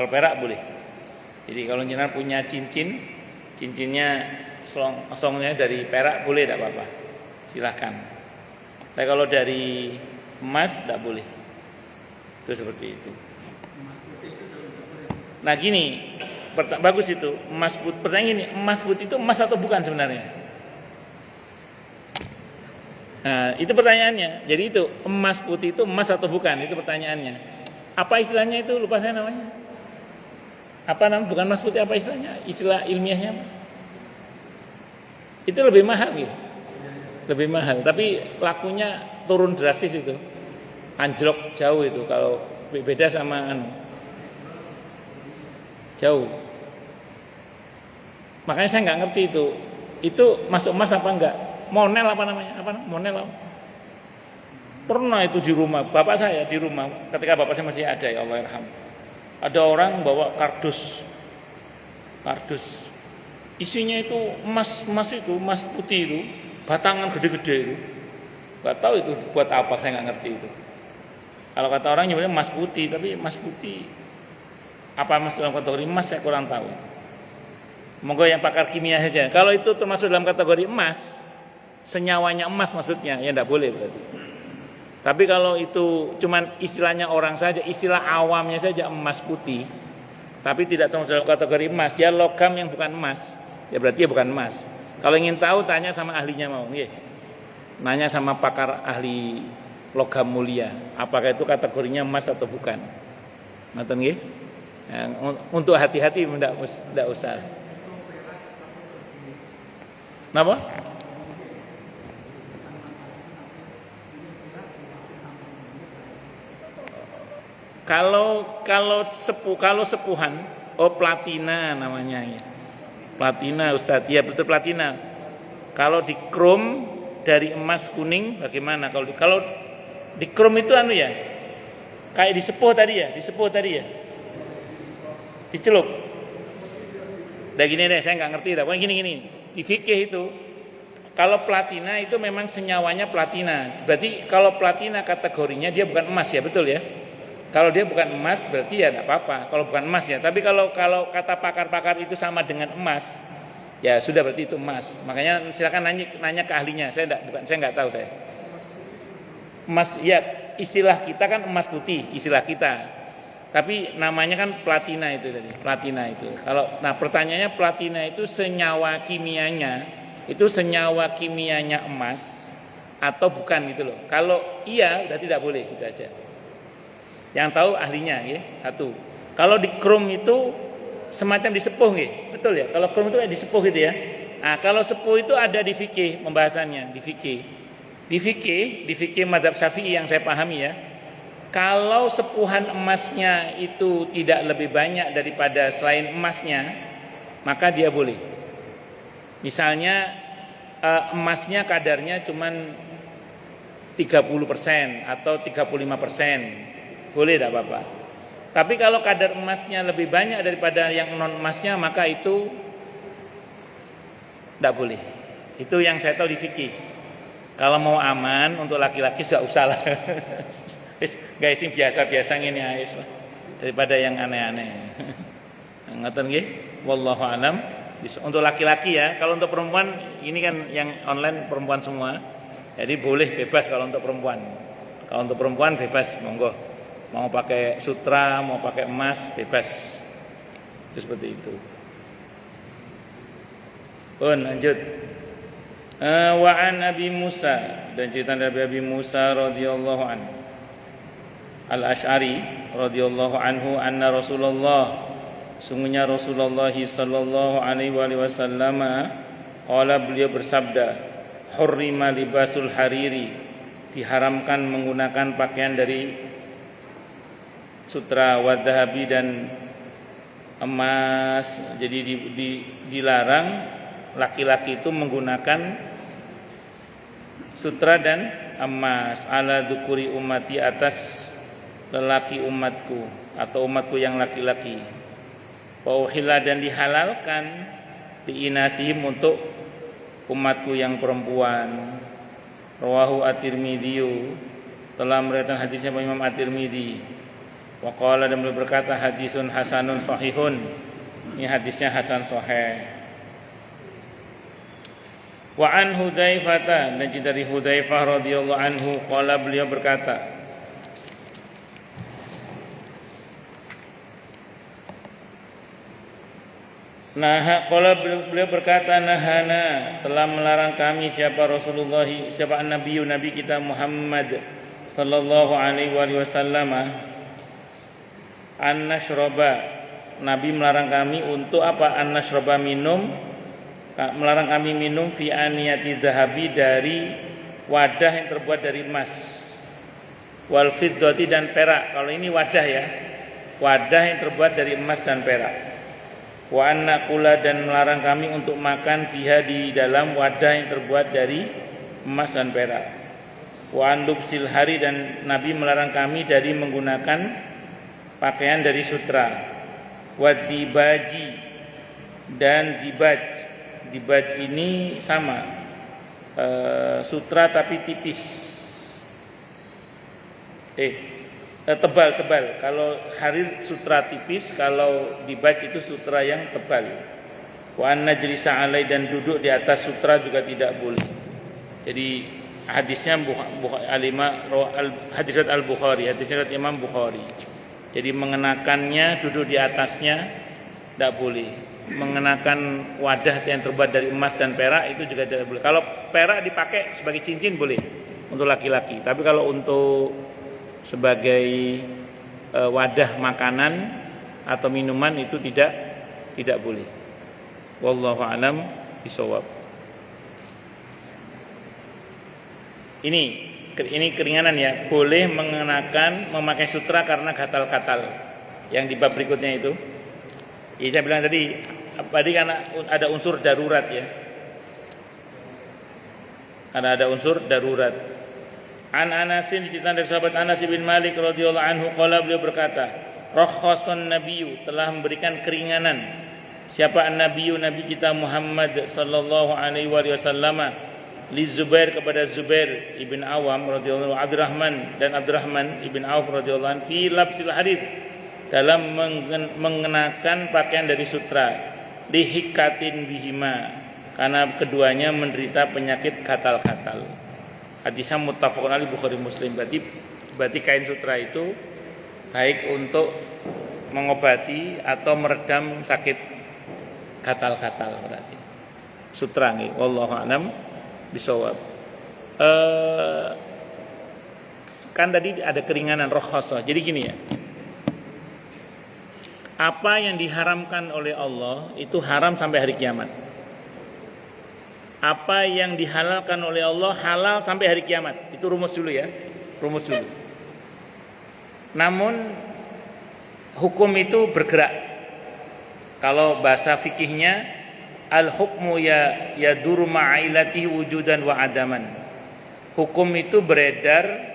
perak boleh. Jadi kalau jenengan punya cincinnya songnya dari perak, boleh, tidak apa-apa, silahkan. Tapi kalau dari emas tidak boleh. Itu seperti itu. Nah gini, bagus itu emas putih. Pertanyaan gini, emas putih itu emas atau bukan sebenarnya? Nah itu pertanyaannya. Jadi itu emas putih itu emas atau bukan? Itu pertanyaannya. Apa istilahnya itu? Lupa saya namanya. Apa namanya? Bukan emas putih, apa istilahnya? Istilah ilmiahnya apa? Itu lebih mahal gitu. Lebih mahal, tapi lakunya turun drastis itu. Anjlok jauh itu kalau beda sama jauh. Makanya saya nggak ngerti itu masuk emas apa enggak? Monel apa namanya? Monel apa? Pernah itu di rumah bapak saya, di rumah ketika bapak saya masih ada, ya Allah yarham. Ada orang bawa kardus, isinya itu emas itu, emas putih itu, batangan gede-gede itu. Gak tahu itu buat apa, saya nggak ngerti itu. Kalau kata orang nyebutnya emas putih, tapi emas putih apa masuk dalam kategori emas saya kurang tahu. Monggo yang pakar kimia saja. Kalau itu termasuk dalam kategori emas, senyawanya emas maksudnya, ya enggak boleh berarti. Tapi kalau itu cuman istilahnya orang saja, istilah awamnya saja emas putih, tapi tidak termasuk dalam kategori emas, ya logam yang bukan emas, ya berarti ya bukan emas. Kalau ingin tahu tanya sama ahlinya mau, nggih. Nanya sama pakar ahli logam mulia, apakah itu kategorinya emas atau bukan. Ngoten nggih? Ya, untuk hati-hati enggak usah. Napa? Kalau sepuhan, platina namanya ya. Platina Ustaz, ya betul platina. Kalau di krom dari emas kuning bagaimana? Kalau di krom itu ya. Kayak disepuh tadi ya. Dicelup. Udah gini deh, saya nggak ngerti dah. Pokoknya gini. Di fikih itu kalau platina itu memang senyawanya platina. Berarti kalau platina kategorinya dia bukan emas ya, betul ya? Kalau dia bukan emas berarti ya tidak apa-apa. Kalau bukan emas ya. Tapi kalau kata pakar-pakar itu sama dengan emas, Ya sudah, berarti itu emas. Makanya silakan nanya ke ahlinya. Saya nggak tahu saya. Emas ya istilah kita kan emas putih, istilah kita. Tapi namanya kan platina itu tadi, platina itu. Nah pertanyaannya platina itu senyawa kimianya emas atau bukan gitu loh. Kalau iya udah tidak boleh gitu aja. Yang tahu ahlinya ya, satu. Kalau di krom itu semacam disepuh nggih. Betul ya? Kalau krom itu kayak disepuh gitu ya. Nah, kalau sepuh itu ada di fikih pembahasannya, di fikih. Di fikih mazhab Syafi'i yang saya pahami ya. Kalau sepuhan emasnya itu tidak lebih banyak daripada selain emasnya, maka dia boleh. Misalnya emasnya kadarnya cuman 30% atau 35%. Boleh tidak apa-apa. Tapi kalau kadar emasnya lebih banyak daripada yang non emasnya, maka itu tidak boleh. Itu yang saya tahu di fikih. Kalau mau aman untuk laki-laki tidak usah lah. Guys, ini biasa-biasa ini guys, daripada yang aneh-aneh. Ngoten nggih? Wallahu alam. Untuk laki-laki ya. Kalau untuk perempuan ini kan yang online perempuan semua. Jadi boleh bebas kalau untuk perempuan. Kalau untuk perempuan bebas, monggo. Mau pakai sutra, mau pakai emas, bebas. Itu seperti itu. Lanjut. Wa an Abi Musa, dan cerita dari Abi Musa radhiyallahu anhu Al-Asy'ari radhiyallahu anhu anna Rasulullah, sungguhnya Rasulullah sallallahu alaihi wasallam qala, beliau bersabda, hurrima libasul hariri, diharamkan menggunakan pakaian dari sutra, wadhahabi dan emas. Jadi dilarang laki-laki itu menggunakan sutra dan emas ala dzukuri ummati, atas lelaki umatku atau umatku yang laki-laki. Wa uhilla, dan dihalalkan diinasihim untuk umatku yang perempuan. Rawahu at-Tirmidzi, telah meriwayatkan hadisnya Imam At-Tirmidzi. Wa qala, dan beliau berkata, hadisun hasanun sahihun, ini hadisnya hasan sahih. Wa an Hudzaifah, dan dari Hudzaifah radhiyallahu anhu qala, beliau berkata, beliau berkata, nahana, telah melarang kami, siapa Rasulullah, siapa Nabi kita Muhammad sallallahu alaihi wasallam, an-nashroba, Nabi melarang kami untuk apa? An-nashroba, minum, melarang kami minum fi aniyati dhahabi, dari wadah yang terbuat dari emas, wal fiddati, dan perak. Kalau ini wadah ya, wadah yang terbuat dari emas dan perak. Wa an-nakula, dan melarang kami untuk makan fiha, di dalam wadah yang terbuat dari emas dan perak. Wa an-lubsil hari, dan Nabi melarang kami dari menggunakan pakaian dari sutra. Wadibaji, dan dibaj ini sama, sutra tapi tipis, tebal. Kalau harir sutra tipis, kalau dibaj itu sutra yang tebal. Wa an najlisa alai, dan duduk di atas sutra juga tidak boleh. Jadi hadisnya hadis Al-Bukhari, hadisnya Imam Bukhari. Jadi mengenakannya, duduk di atasnya tidak boleh. Mengenakan wadah yang terbuat dari emas dan perak itu juga tidak boleh. Kalau perak dipakai sebagai cincin boleh untuk laki-laki. Tapi kalau untuk sebagai wadah makanan atau minuman itu tidak boleh. Wallahu a'lam bishawab. Ini keringanan ya, boleh memakai sutra karena gatal-gatal. Yang di bab berikutnya itu, ya saya bilang tadi karena ada unsur darurat ya, ada unsur darurat. An Anasin, diceritakan dari sahabat Anas bin Malik radhiyallahu anhu, qala, beliau berkata, rakhasan nabiyyu, telah memberikan keringanan siapa an-nabiyyu, nabi kita Muhammad sallallahu alaihi wasallam, li Zubair, kepada Zubair ibn Awam radhiyallahu, Abdurrahman dan Abdurrahman ibn Auf radhiyallahu anhu, fi labsil harir, dalam mengenakan pakaian dari sutra. lihikatin bihima, karena keduanya menderita penyakit gatal-gatal. Hadisnya muttafaqun alaih Bukhari Muslim. Berarti kain sutra itu baik untuk mengobati atau meredam sakit gatal-gatal berarti. Sutra nggih, wallahu a'lam bishawab. Kan tadi ada keringanan rukhsah. Jadi gini ya. Apa yang diharamkan oleh Allah itu haram sampai hari kiamat. Apa yang dihalalkan oleh Allah halal sampai hari kiamat. Itu rumus dulu ya. Rumus dulu. Namun hukum itu bergerak. Kalau bahasa fikihnya al-hukmu ya duru ma'ilatihi wujudan wa adaman. Hukum itu beredar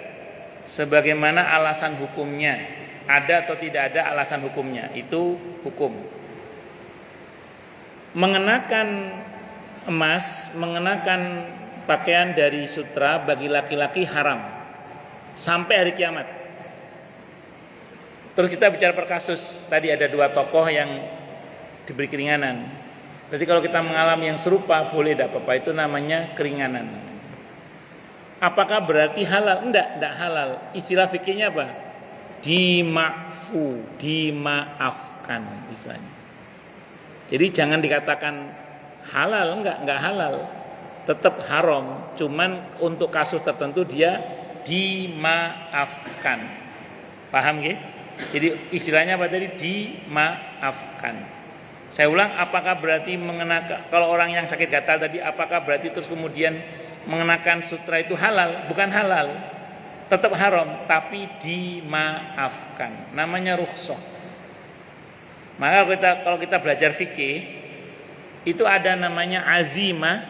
sebagaimana alasan hukumnya. Ada atau tidak ada alasan hukumnya, itu hukum. Mengenakan emas, mengenakan pakaian dari sutra bagi laki-laki haram sampai hari kiamat. Terus kita bicara per kasus. Tadi ada 2 tokoh yang diberi keringanan. Berarti kalau kita mengalami yang serupa boleh, tidak apa-apa. Itu namanya keringanan. Apakah berarti halal? Enggak halal. Istilah fikihnya apa? Dimaafkan istilahnya. Jadi jangan dikatakan halal, enggak halal. Tetap haram, cuman untuk kasus tertentu dia dimaafkan. Paham nggih? Jadi istilahnya apa tadi? Dimaafkan. Saya ulang, apakah berarti mengenakan, kalau orang yang sakit gatal tadi, apakah berarti terus kemudian mengenakan sutra itu halal? Bukan halal. Tetap haram, tapi dimaafkan. Namanya rukhsah. Maka kalau kita belajar fikih, itu ada namanya azimah,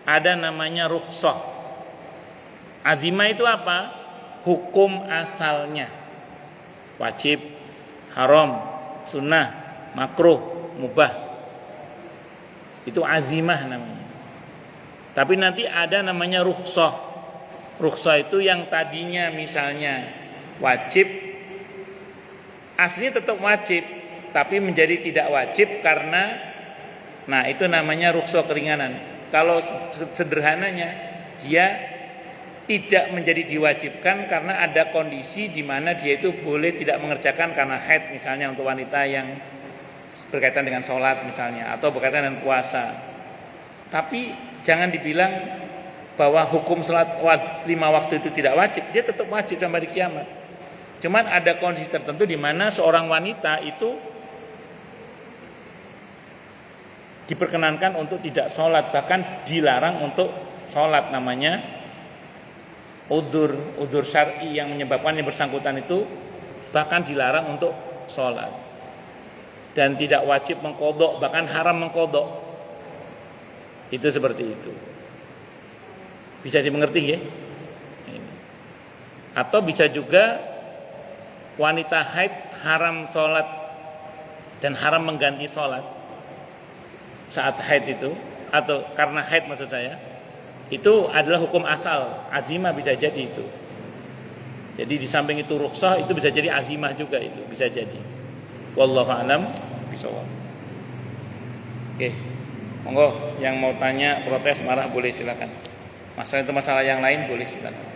ada namanya rukhsah. Azimah itu apa? Hukum asalnya. Wajib, haram, sunnah, makruh, mubah. Itu azimah namanya. Tapi nanti ada namanya rukhsah. Rukhsah itu yang tadinya misalnya wajib, aslinya tetap wajib, tapi menjadi tidak wajib karena, nah itu namanya rukhsah keringanan. Kalau sederhananya, dia tidak menjadi diwajibkan karena ada kondisi di mana dia itu boleh tidak mengerjakan karena haid, misalnya untuk wanita yang berkaitan dengan sholat misalnya, atau berkaitan dengan puasa. Tapi jangan dibilang bahwa hukum salat 5 waktu itu tidak wajib, dia tetap wajib sampai di kiamat. Cuman ada kondisi tertentu di mana seorang wanita itu diperkenankan untuk tidak sholat, bahkan dilarang untuk sholat. Namanya udzur syar'i yang menyebabkan yang bersangkutan itu bahkan dilarang untuk sholat dan tidak wajib mengqadha, bahkan haram mengqadha. Itu seperti itu. Bisa dimengerti ya? Atau bisa juga wanita haid haram sholat dan haram mengganti sholat saat haid itu, atau karena haid maksud saya, itu adalah hukum asal. Azimah bisa jadi itu. Jadi di samping itu rukhsah, itu bisa jadi azimah juga, itu bisa jadi. Wallahu a'lam bishawab. Oke, monggo yang mau tanya, protes, marah boleh silakan. Masalah itu masalah yang lain boleh silakan.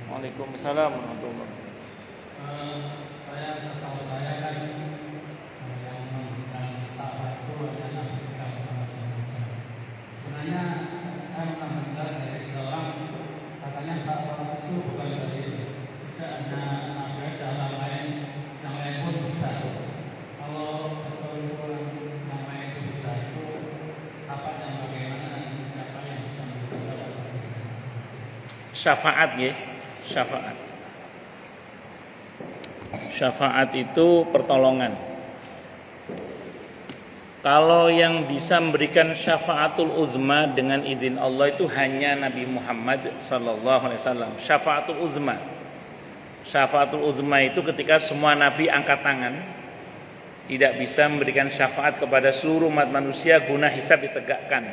Waalaikumsalam warahmatullahi wabarakatuh. Saya setahu saya kan yang memberikan sahabat itu adalah memberikan informasi. Sebenarnya saya pernah mendengar dari seorang, katanya sahabat itu bukan dari tidak hanya nabi, sahabat lain yang lain pun bisa. Kalau betul yang lain itu bisa, itu sahabat yang bagaimana dan siapa yang bisa memberikan Syafaat ya, syafaat. Syafaat itu pertolongan. Kalau yang bisa memberikan syafaatul uzma dengan izin Allah itu hanya Nabi Muhammad sallallahu alaihi wasallam. Syafaatul uzma. Syafaatul uzma itu ketika semua nabi angkat tangan, tidak bisa memberikan syafaat kepada seluruh umat manusia guna hisab ditegakkan.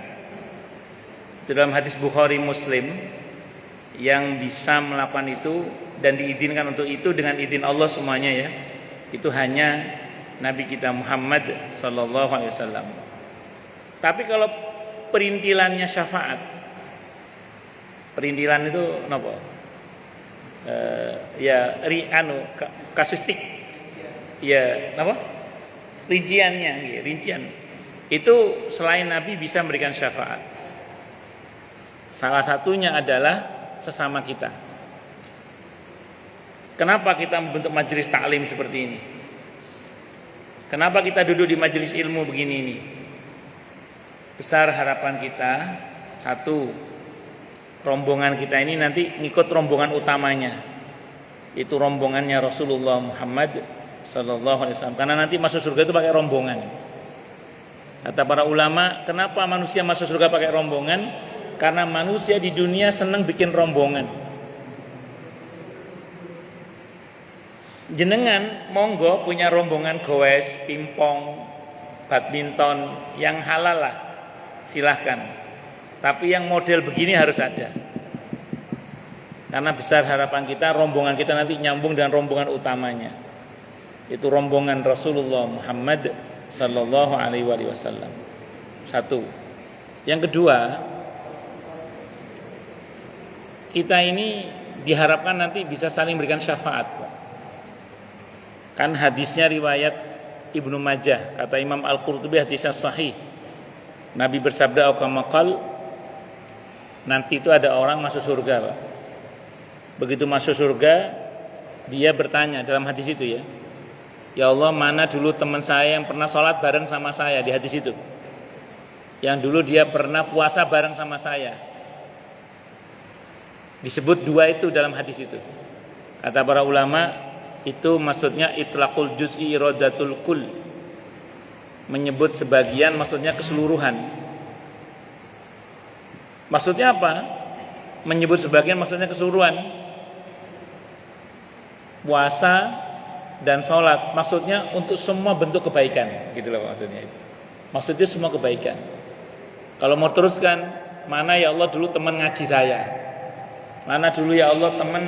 Dalam hadis Bukhari Muslim, yang bisa melakukan itu dan diizinkan untuk itu dengan izin Allah semuanya ya. Itu hanya Nabi kita Muhammad sallallahu alaihi wasallam. Tapi kalau perintilannya syafaat, perintilan itu napa? Kasustik. Ya, napa? Rinciannya, rincian. Itu selain Nabi bisa memberikan syafaat. Salah satunya adalah sesama kita. Kenapa kita membentuk majelis taklim seperti ini? Kenapa kita duduk di majelis ilmu begini ini? Besar harapan kita, satu, rombongan kita ini nanti ngikut rombongan utamanya. Itu rombongannya Rasulullah Muhammad sallallahu alaihi wasallam. Karena nanti masuk surga itu pakai rombongan. Kata para ulama, kenapa manusia masuk surga pakai rombongan? Karena manusia di dunia senang bikin rombongan. Jenengan monggo punya rombongan goes, pingpong, badminton yang halal lah, silahkan. Tapi yang model begini harus ada. Karena besar harapan kita rombongan kita nanti nyambung dengan rombongan utamanya. Itu rombongan Rasulullah Muhammad sallallahu alaihi wasallam. Satu. Yang kedua, kita ini diharapkan nanti bisa saling berikan syafaat. Kan hadisnya riwayat Ibnu Majah, kata Imam Al-Qurtubi hadisnya sahih. Nabi bersabda auqamaqal, nanti itu ada orang masuk surga, Pak. Begitu masuk surga, dia bertanya dalam hadis itu ya. Ya Allah, mana dulu teman saya yang pernah sholat bareng sama saya di hadis itu. Yang dulu dia pernah puasa bareng sama saya. Disebut dua itu dalam hadis itu. Kata para ulama, itu maksudnya itlaqul juz'i iradatul kull. Menyebut sebagian maksudnya keseluruhan. Maksudnya apa? Menyebut sebagian maksudnya keseluruhan. Puasa dan sholat maksudnya untuk semua bentuk kebaikan, gitu loh maksudnya itu. Maksudnya semua kebaikan. Kalau mau teruskan, mana ya Allah dulu teman ngaji saya, mana dulu ya Allah teman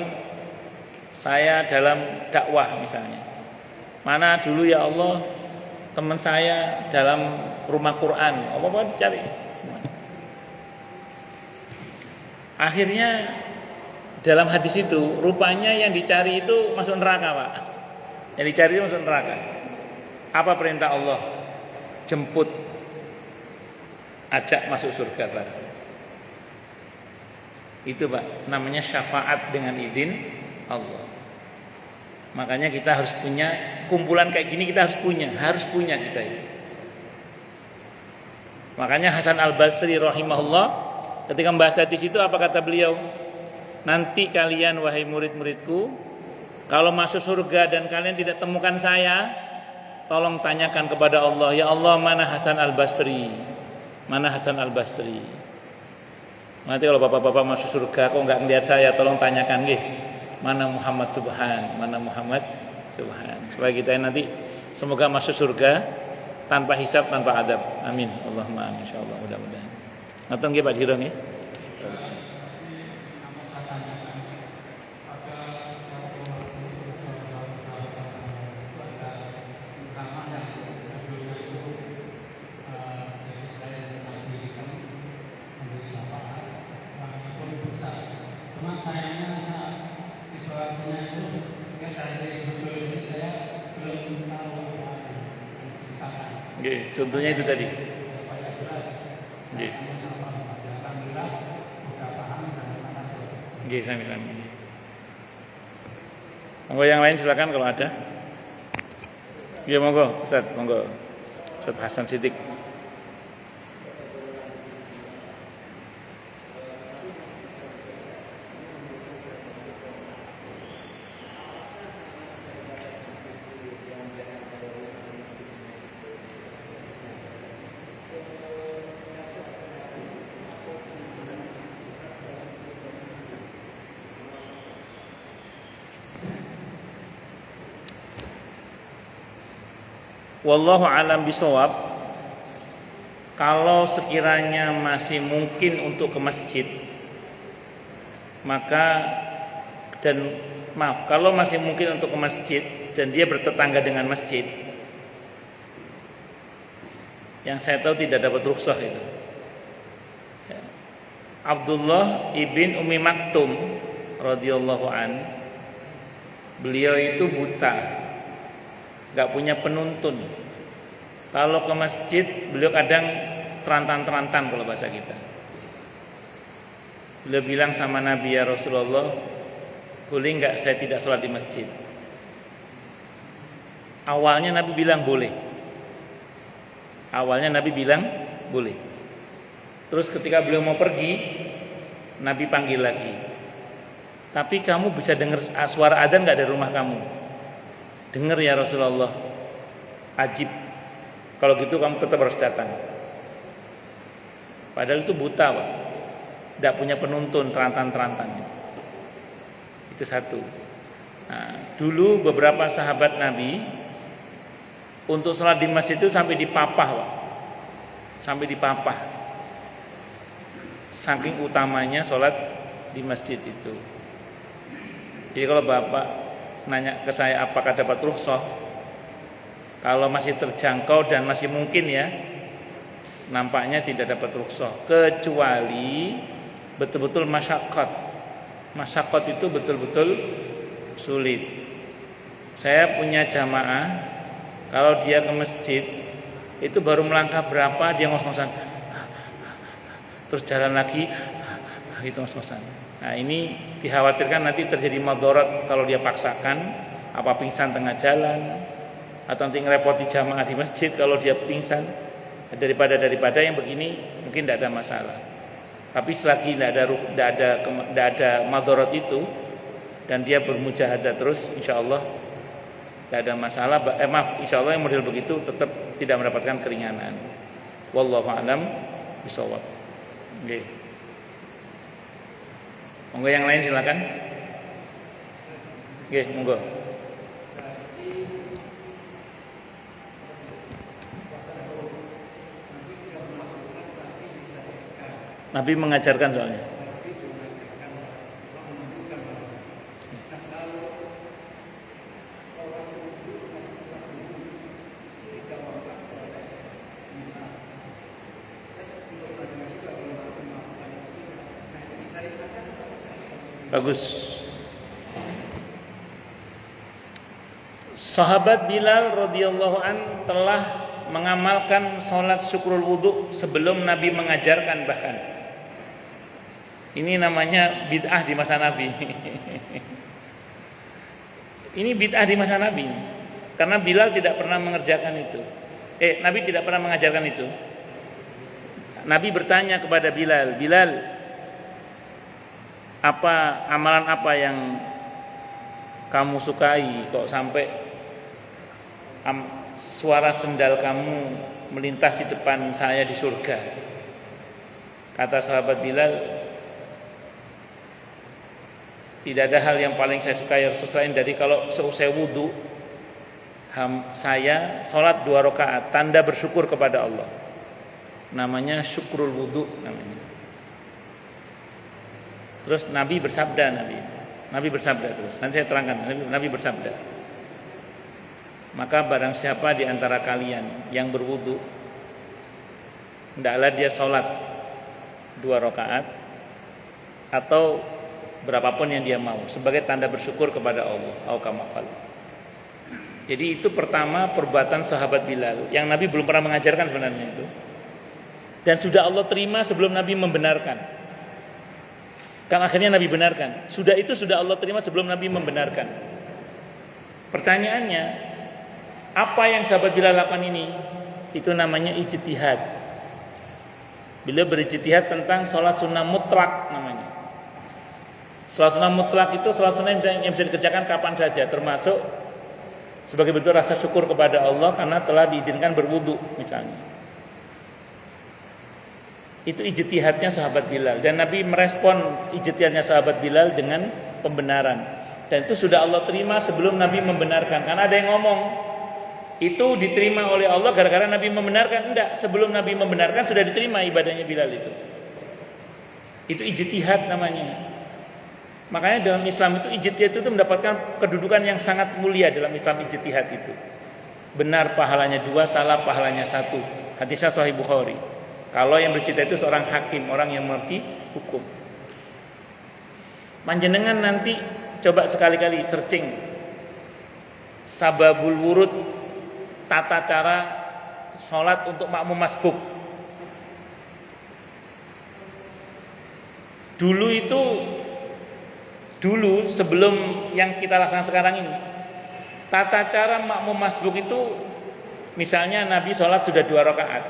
saya dalam dakwah misalnya, mana dulu ya Allah teman saya dalam rumah Quran, apa-apa dicari semua. Akhirnya dalam hadis itu rupanya yang dicari itu masuk neraka, Pak. Yang dicari itu masuk neraka. Apa perintah Allah? Jemput, ajak masuk surga bareng. Itu Pak, namanya syafaat dengan izin Allah. Makanya kita harus punya kumpulan kayak gini, kita harus punya kita itu. Makanya Hasan Al-Basri rahimahullah ketika membahas hadis itu apa kata beliau? Nanti kalian wahai murid-muridku, kalau masuk surga dan kalian tidak temukan saya, tolong tanyakan kepada Allah, ya Allah mana Hasan Al-Basri? Mana Hasan Al-Basri? Nanti kalau bapak-bapak masuk surga kok enggak melihat saya, tolong tanyakan nggih. Mana Muhammad Subhan? Mana Muhammad Subhan? Supaya kita nanti semoga masuk surga tanpa hisab, tanpa adab. Amin. Allahumma amin insyaallah, mudah-mudahan. Ngoten nggih Pak Diro nggih. Nggih, contohnya itu tadi. Nggih. Nggih, sami-sami. Monggo yang lain silakan kalau ada. Nggih, monggo, Ustaz, monggo. Ustaz Hasan Siddiq. Wallahu alam bisawab. Kalau sekiranya masih mungkin untuk ke masjid, maka dan maaf, kalau masih mungkin untuk ke masjid dan dia bertetangga dengan masjid, yang saya tahu tidak dapat rukhsah itu. Abdullah ibn Ummi Maktum radhiyallahu an, beliau itu buta, nggak punya penuntun. Kalau ke masjid beliau kadang terantan-terantan kalau bahasa kita. Beliau bilang sama Nabi, ya Rasulullah, boleh nggak saya tidak sholat di masjid? Awalnya Nabi bilang boleh. Awalnya Nabi bilang boleh. Terus ketika beliau mau pergi, Nabi panggil lagi. Tapi kamu bisa dengar suara adzan nggak dari rumah kamu? Dengar ya Rasulullah. Ajib. Kalau gitu kamu tetap harus datang. Padahal itu buta, Pak. Tidak punya penuntun, terantan-terantan. Itu satu. Nah, dulu beberapa sahabat Nabi untuk sholat di masjid itu sampai dipapah, Pak. Sampai dipapah. Saking utamanya sholat di masjid itu. Jadi kalau Bapak nanya ke saya apakah dapat rukhsah, kalau masih terjangkau dan masih mungkin ya, nampaknya tidak dapat rukhsah, kecuali betul-betul masyaqqat. Masyaqqat itu betul-betul sulit. Saya punya jamaah, kalau dia ke masjid itu baru melangkah berapa dia ngos-ngosan, terus jalan lagi, gitu ngos-ngosan. Nah ini dikhawatirkan nanti terjadi madharat kalau dia paksakan, apa pingsan tengah jalan, atau nanti ngerepoti jamaah di masjid kalau dia pingsan. Daripada yang begini mungkin tidak ada masalah. Tapi selagi tidak ada madharat itu dan dia bermujahadah terus, insya Allah tidak ada masalah. Insya Allah yang model begitu tetap tidak mendapatkan keringanan. Wallahu a'lam bishawab. Oke. Monggo yang lain silakan. Oke, monggo. Nabi mengajarkan soalnya. Bagus. Sahabat Bilal radhiyallahu an telah mengamalkan sholat syukrul wudhu sebelum Nabi mengajarkan bahkan. Ini namanya bid'ah di masa Nabi. Ini bid'ah di masa Nabi. Karena Bilal tidak pernah mengerjakan itu. Nabi tidak pernah mengajarkan itu. Nabi bertanya kepada Bilal, Bilal, amalan apa yang kamu sukai kok sampai suara sendal kamu melintas di depan saya di surga? Kata sahabat Bilal, tidak ada hal yang paling saya sukai selain dari kalau seusai wudu saya sholat 2 rakaat tanda bersyukur kepada Allah. Namanya syukrul wudu namanya. Terus Nabi bersabda, Nabi bersabda terus. Nanti saya terangkan. Nabi bersabda, maka barang siapa di antara kalian yang berwudu, hendaklah dia sholat 2 rakaat atau berapapun yang dia mau sebagai tanda bersyukur kepada Allah. Jadi itu pertama perbuatan sahabat Bilal yang Nabi belum pernah mengajarkan sebenarnya itu. Dan sudah Allah terima sebelum Nabi membenarkan. Kan akhirnya Nabi benarkan. Sudah Allah terima sebelum Nabi membenarkan. Pertanyaannya, apa yang sahabat Bilal lakukan ini? Itu namanya ijtihad. Beliau berijtihad tentang sholat sunnah mutlak namanya. Sholat sunnah mutlak itu sholat sunnah yang bisa dikerjakan kapan saja, termasuk sebagai bentuk rasa syukur kepada Allah karena telah diizinkan berwudu misalnya. Itu ijtihadnya sahabat Bilal, dan Nabi merespon ijtihadnya sahabat Bilal dengan pembenaran. Dan itu sudah Allah terima sebelum Nabi membenarkan. Karena ada yang ngomong itu diterima oleh Allah gara-gara Nabi membenarkan. Enggak, sebelum Nabi membenarkan sudah diterima ibadahnya Bilal itu. Itu ijtihad namanya. Makanya dalam Islam itu ijtihad itu mendapatkan kedudukan yang sangat mulia dalam Islam. Ijtihad itu benar pahalanya 2, salah pahalanya 1. Hadisnya Sahih Bukhari. Kalau yang berijtihad itu seorang hakim, orang yang mengerti hukum. Panjenengan nanti coba sekali-kali searching sababul wurud, tata cara sholat untuk makmum masbuk. Dulu sebelum yang kita laksanakan sekarang ini, tata cara makmum masbuk itu, misalnya Nabi sholat sudah 2 rakaat,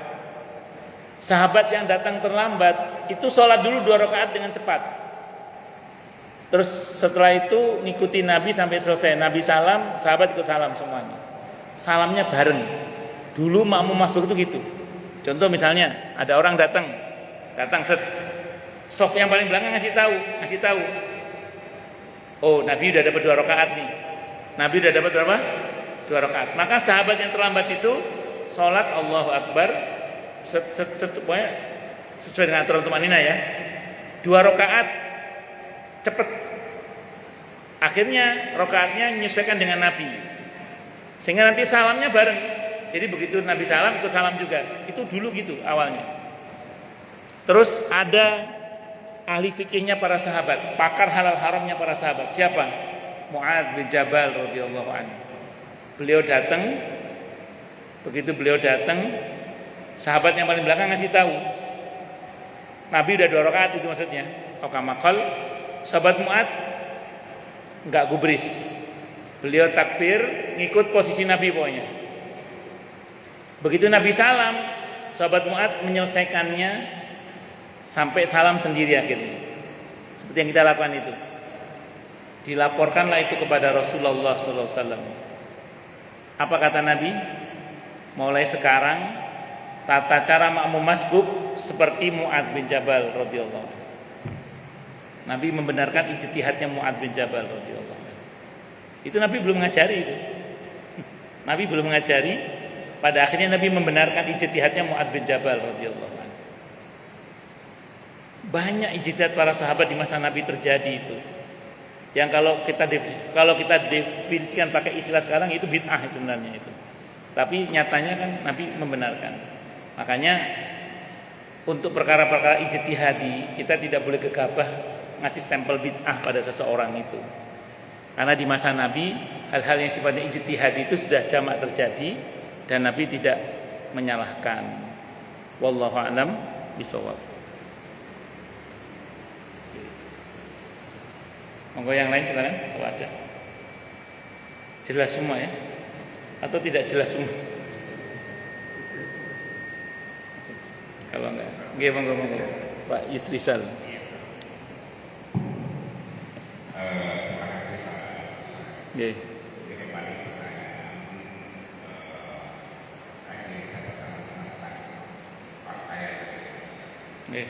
sahabat yang datang terlambat itu sholat dulu 2 rakaat dengan cepat, terus setelah itu ngikuti Nabi sampai selesai. Nabi salam, sahabat ikut salam semuanya, salamnya bareng. Dulu makmum masbuk itu gitu. Contoh misalnya ada orang datang set, sof yang paling belakang ngasih tahu, oh Nabi udah dapat 2 rakaat nih. Nabi udah dapat berapa? 2 rakaat. Maka sahabat yang terlambat itu sholat Allahu Akbar sesuai dengan aturan tumanina ya. 2 rakaat cepet. Akhirnya rakaatnya menyesuaikan dengan Nabi. Sehingga nanti salamnya bareng. Jadi begitu Nabi salam, ikut salam juga. Itu dulu gitu awalnya. Terus ada ahli fikihnya para sahabat, pakar halal haramnya para sahabat. Siapa? Mu'adz bin Jabal radhiyallahu anhu. Beliau datang, begitu beliau datang, sahabat yang paling belakang ngasih tahu, Nabi udah 2 rakaat itu maksudnya. Okamakal, sahabat Mu'adz enggak gubris. Beliau takbir, ngikut posisi Nabi pokoknya. Begitu Nabi salam, sahabat Mu'adz menyelesaikannya sampai salam sendiri akhirnya. Seperti yang kita lakukan itu. Dilaporkanlah itu kepada Rasulullah SAW. Apa kata Nabi? Mulai sekarang tata cara makmum masbuk seperti Mu'adz bin Jabal radhiyallahu anhu. Nabi membenarkan ijtihadnya Mu'adz bin Jabal radhiyallahu anhu. Itu Nabi belum mengajari itu. Nabi belum mengajari. Pada akhirnya Nabi membenarkan ijtihadnya Mu'adz bin Jabal radhiyallahu anhu. Banyak ijtihad para sahabat di masa Nabi terjadi itu. Yang kalau kita definisikan pakai istilah sekarang itu bid'ah sebenarnya itu. Tapi nyatanya kan Nabi membenarkan. Makanya untuk perkara-perkara ijtihadi kita tidak boleh gegabah ngasih stempel bid'ah pada seseorang itu. Karena di masa Nabi hal-hal yang sifatnya ijtihadi itu sudah jamak terjadi dan Nabi tidak menyalahkan. Wallahu a'lam bishawab. Monggo yang lain silakan kalau ada. Jelas semua ya? Atau tidak jelas semua? Kalau enggak, nggih monggo. Pak Yusrisal. Nggih. Nggih.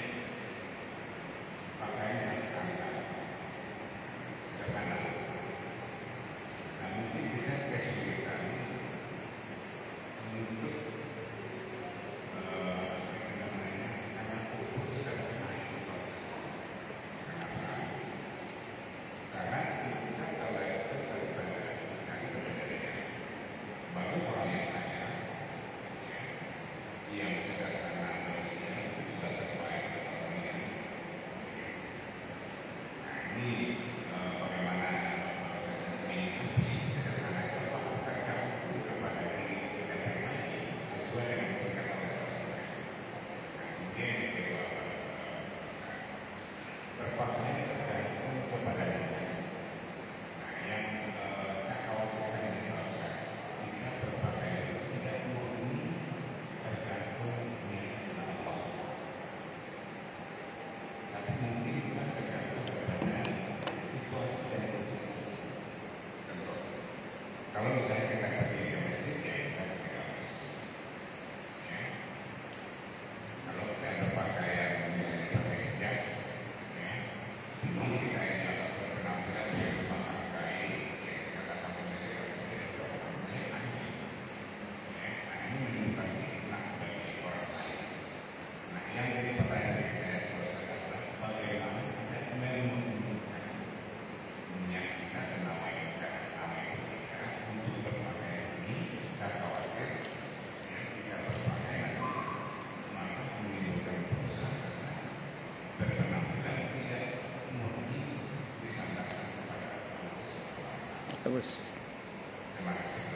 Terus.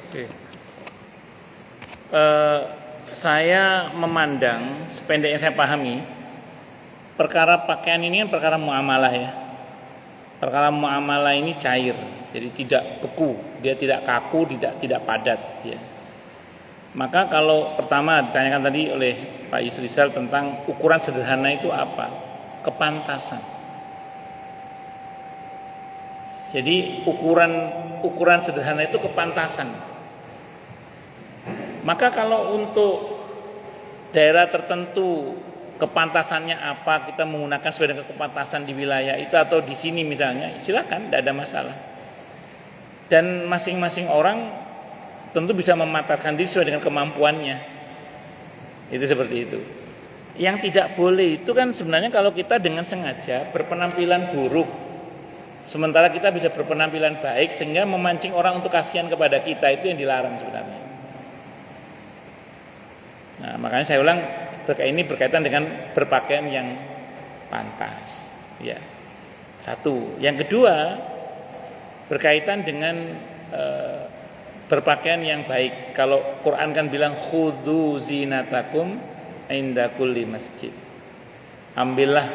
Oke. Saya memandang, sependek yang saya pahami, perkara pakaian ini kan perkara muamalah ya. Perkara muamalah ini cair, jadi tidak beku, dia tidak kaku, tidak padat ya. Maka kalau pertama ditanyakan tadi oleh Pak Yusrizal tentang ukuran sederhana itu apa? Kepantasan. Jadi ukuran sederhana itu kepantasan. Maka kalau untuk daerah tertentu kepantasannya apa, kita menggunakan sesuai dengan kepantasan di wilayah itu atau di sini misalnya, silakan, tidak ada masalah. Dan masing-masing orang tentu bisa memantaskan diri sesuai dengan kemampuannya. Itu seperti itu. Yang tidak boleh itu kan sebenarnya kalau kita dengan sengaja berpenampilan buruk, sementara kita bisa berpenampilan baik sehingga memancing orang untuk kasihan kepada kita, itu yang dilarang sebenarnya. Nah, makanya saya ulang, ini berkaitan dengan berpakaian yang pantas. Ya. Satu. Yang kedua, berkaitan dengan berpakaian yang baik. Kalau Quran kan bilang khudzu zinatakum inda kulli masjid. Ambillah,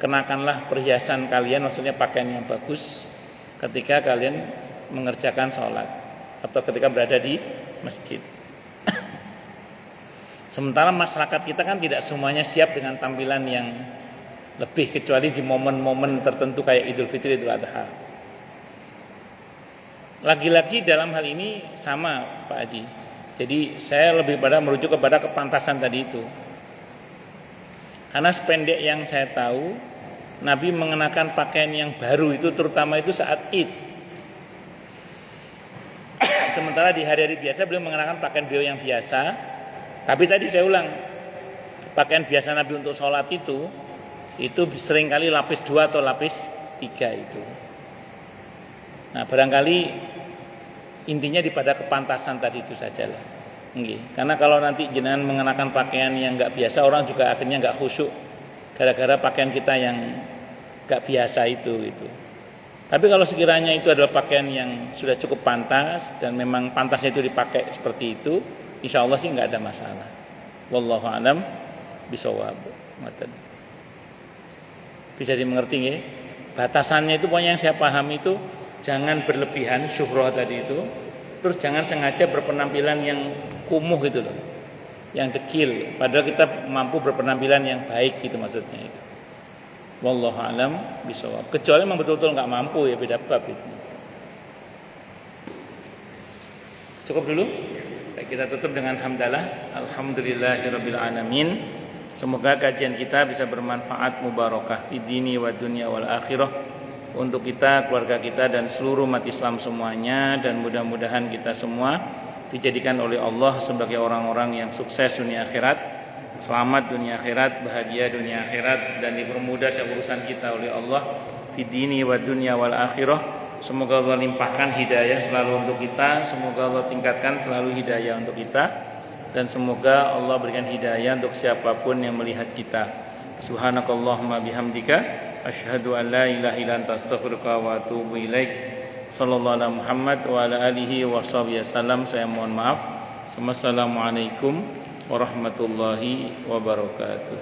kenakanlah perhiasan kalian, maksudnya pakaian yang bagus ketika kalian mengerjakan sholat atau ketika berada di masjid. Sementara masyarakat kita kan tidak semuanya siap dengan tampilan yang lebih, kecuali di momen-momen tertentu kayak Idul Fitri, Idul Adha. Lagi-lagi dalam hal ini sama Pak Haji. Jadi saya lebih pada merujuk kepada kepantasan tadi itu. Karena sependek yang saya tahu, Nabi mengenakan pakaian yang baru itu terutama itu saat Id. Sementara di hari-hari biasa beliau mengenakan pakaian beliau yang biasa. Tapi tadi saya ulang, pakaian biasa Nabi untuk sholat itu seringkali lapis 2 atau lapis 3 itu. Nah, barangkali intinya pada kepantasan tadi itu sajalah. Karena kalau nanti jenengan mengenakan pakaian yang enggak biasa, orang juga akhirnya enggak khusyuk gara-gara pakaian kita yang enggak biasa itu gitu. Tapi kalau sekiranya itu adalah pakaian yang sudah cukup pantas dan memang pantasnya itu dipakai seperti itu, insya Allah sih enggak ada masalah. Wallahu a'lam bishawab. Bisa dimengerti ya? Batasannya itu pokoknya yang saya paham itu jangan berlebihan syuhrah tadi itu. Terus jangan sengaja berpenampilan yang kumuh gitu loh, yang dekil. Padahal kita mampu berpenampilan yang baik gitu maksudnya itu. Wallahu a'lam bishawab. Kecuali memang betul-betul enggak mampu ya, beda bab itu. Cukup dulu. Kita tutup dengan hamdalah. Alhamdulillahirabbil alamin. Semoga kajian kita bisa bermanfaat, mubarakah fid dini wa dunya wal akhirah untuk kita, keluarga kita dan seluruh umat Islam semuanya, dan mudah-mudahan kita semua dijadikan oleh Allah sebagai orang-orang yang sukses dunia akhirat, selamat dunia akhirat, bahagia dunia akhirat, dan dipermudah urusan kita oleh Allah fid dini wa dunya wal akhirah. Semoga Allah limpahkan hidayah selalu untuk kita, semoga Allah tingkatkan selalu hidayah untuk kita, dan semoga Allah berikan hidayah untuk siapapun yang melihat kita. Subhanakallahumma bihamdika asyhadu an la ilaha illa anta astaghfiruka wa atubu ilaik. Sallallahu alaihi Muhammad wa ala alihi wa sahbihi wasallam. Saya mohon maaf. Wassalamualaikum warahmatullahi wabarakatuh.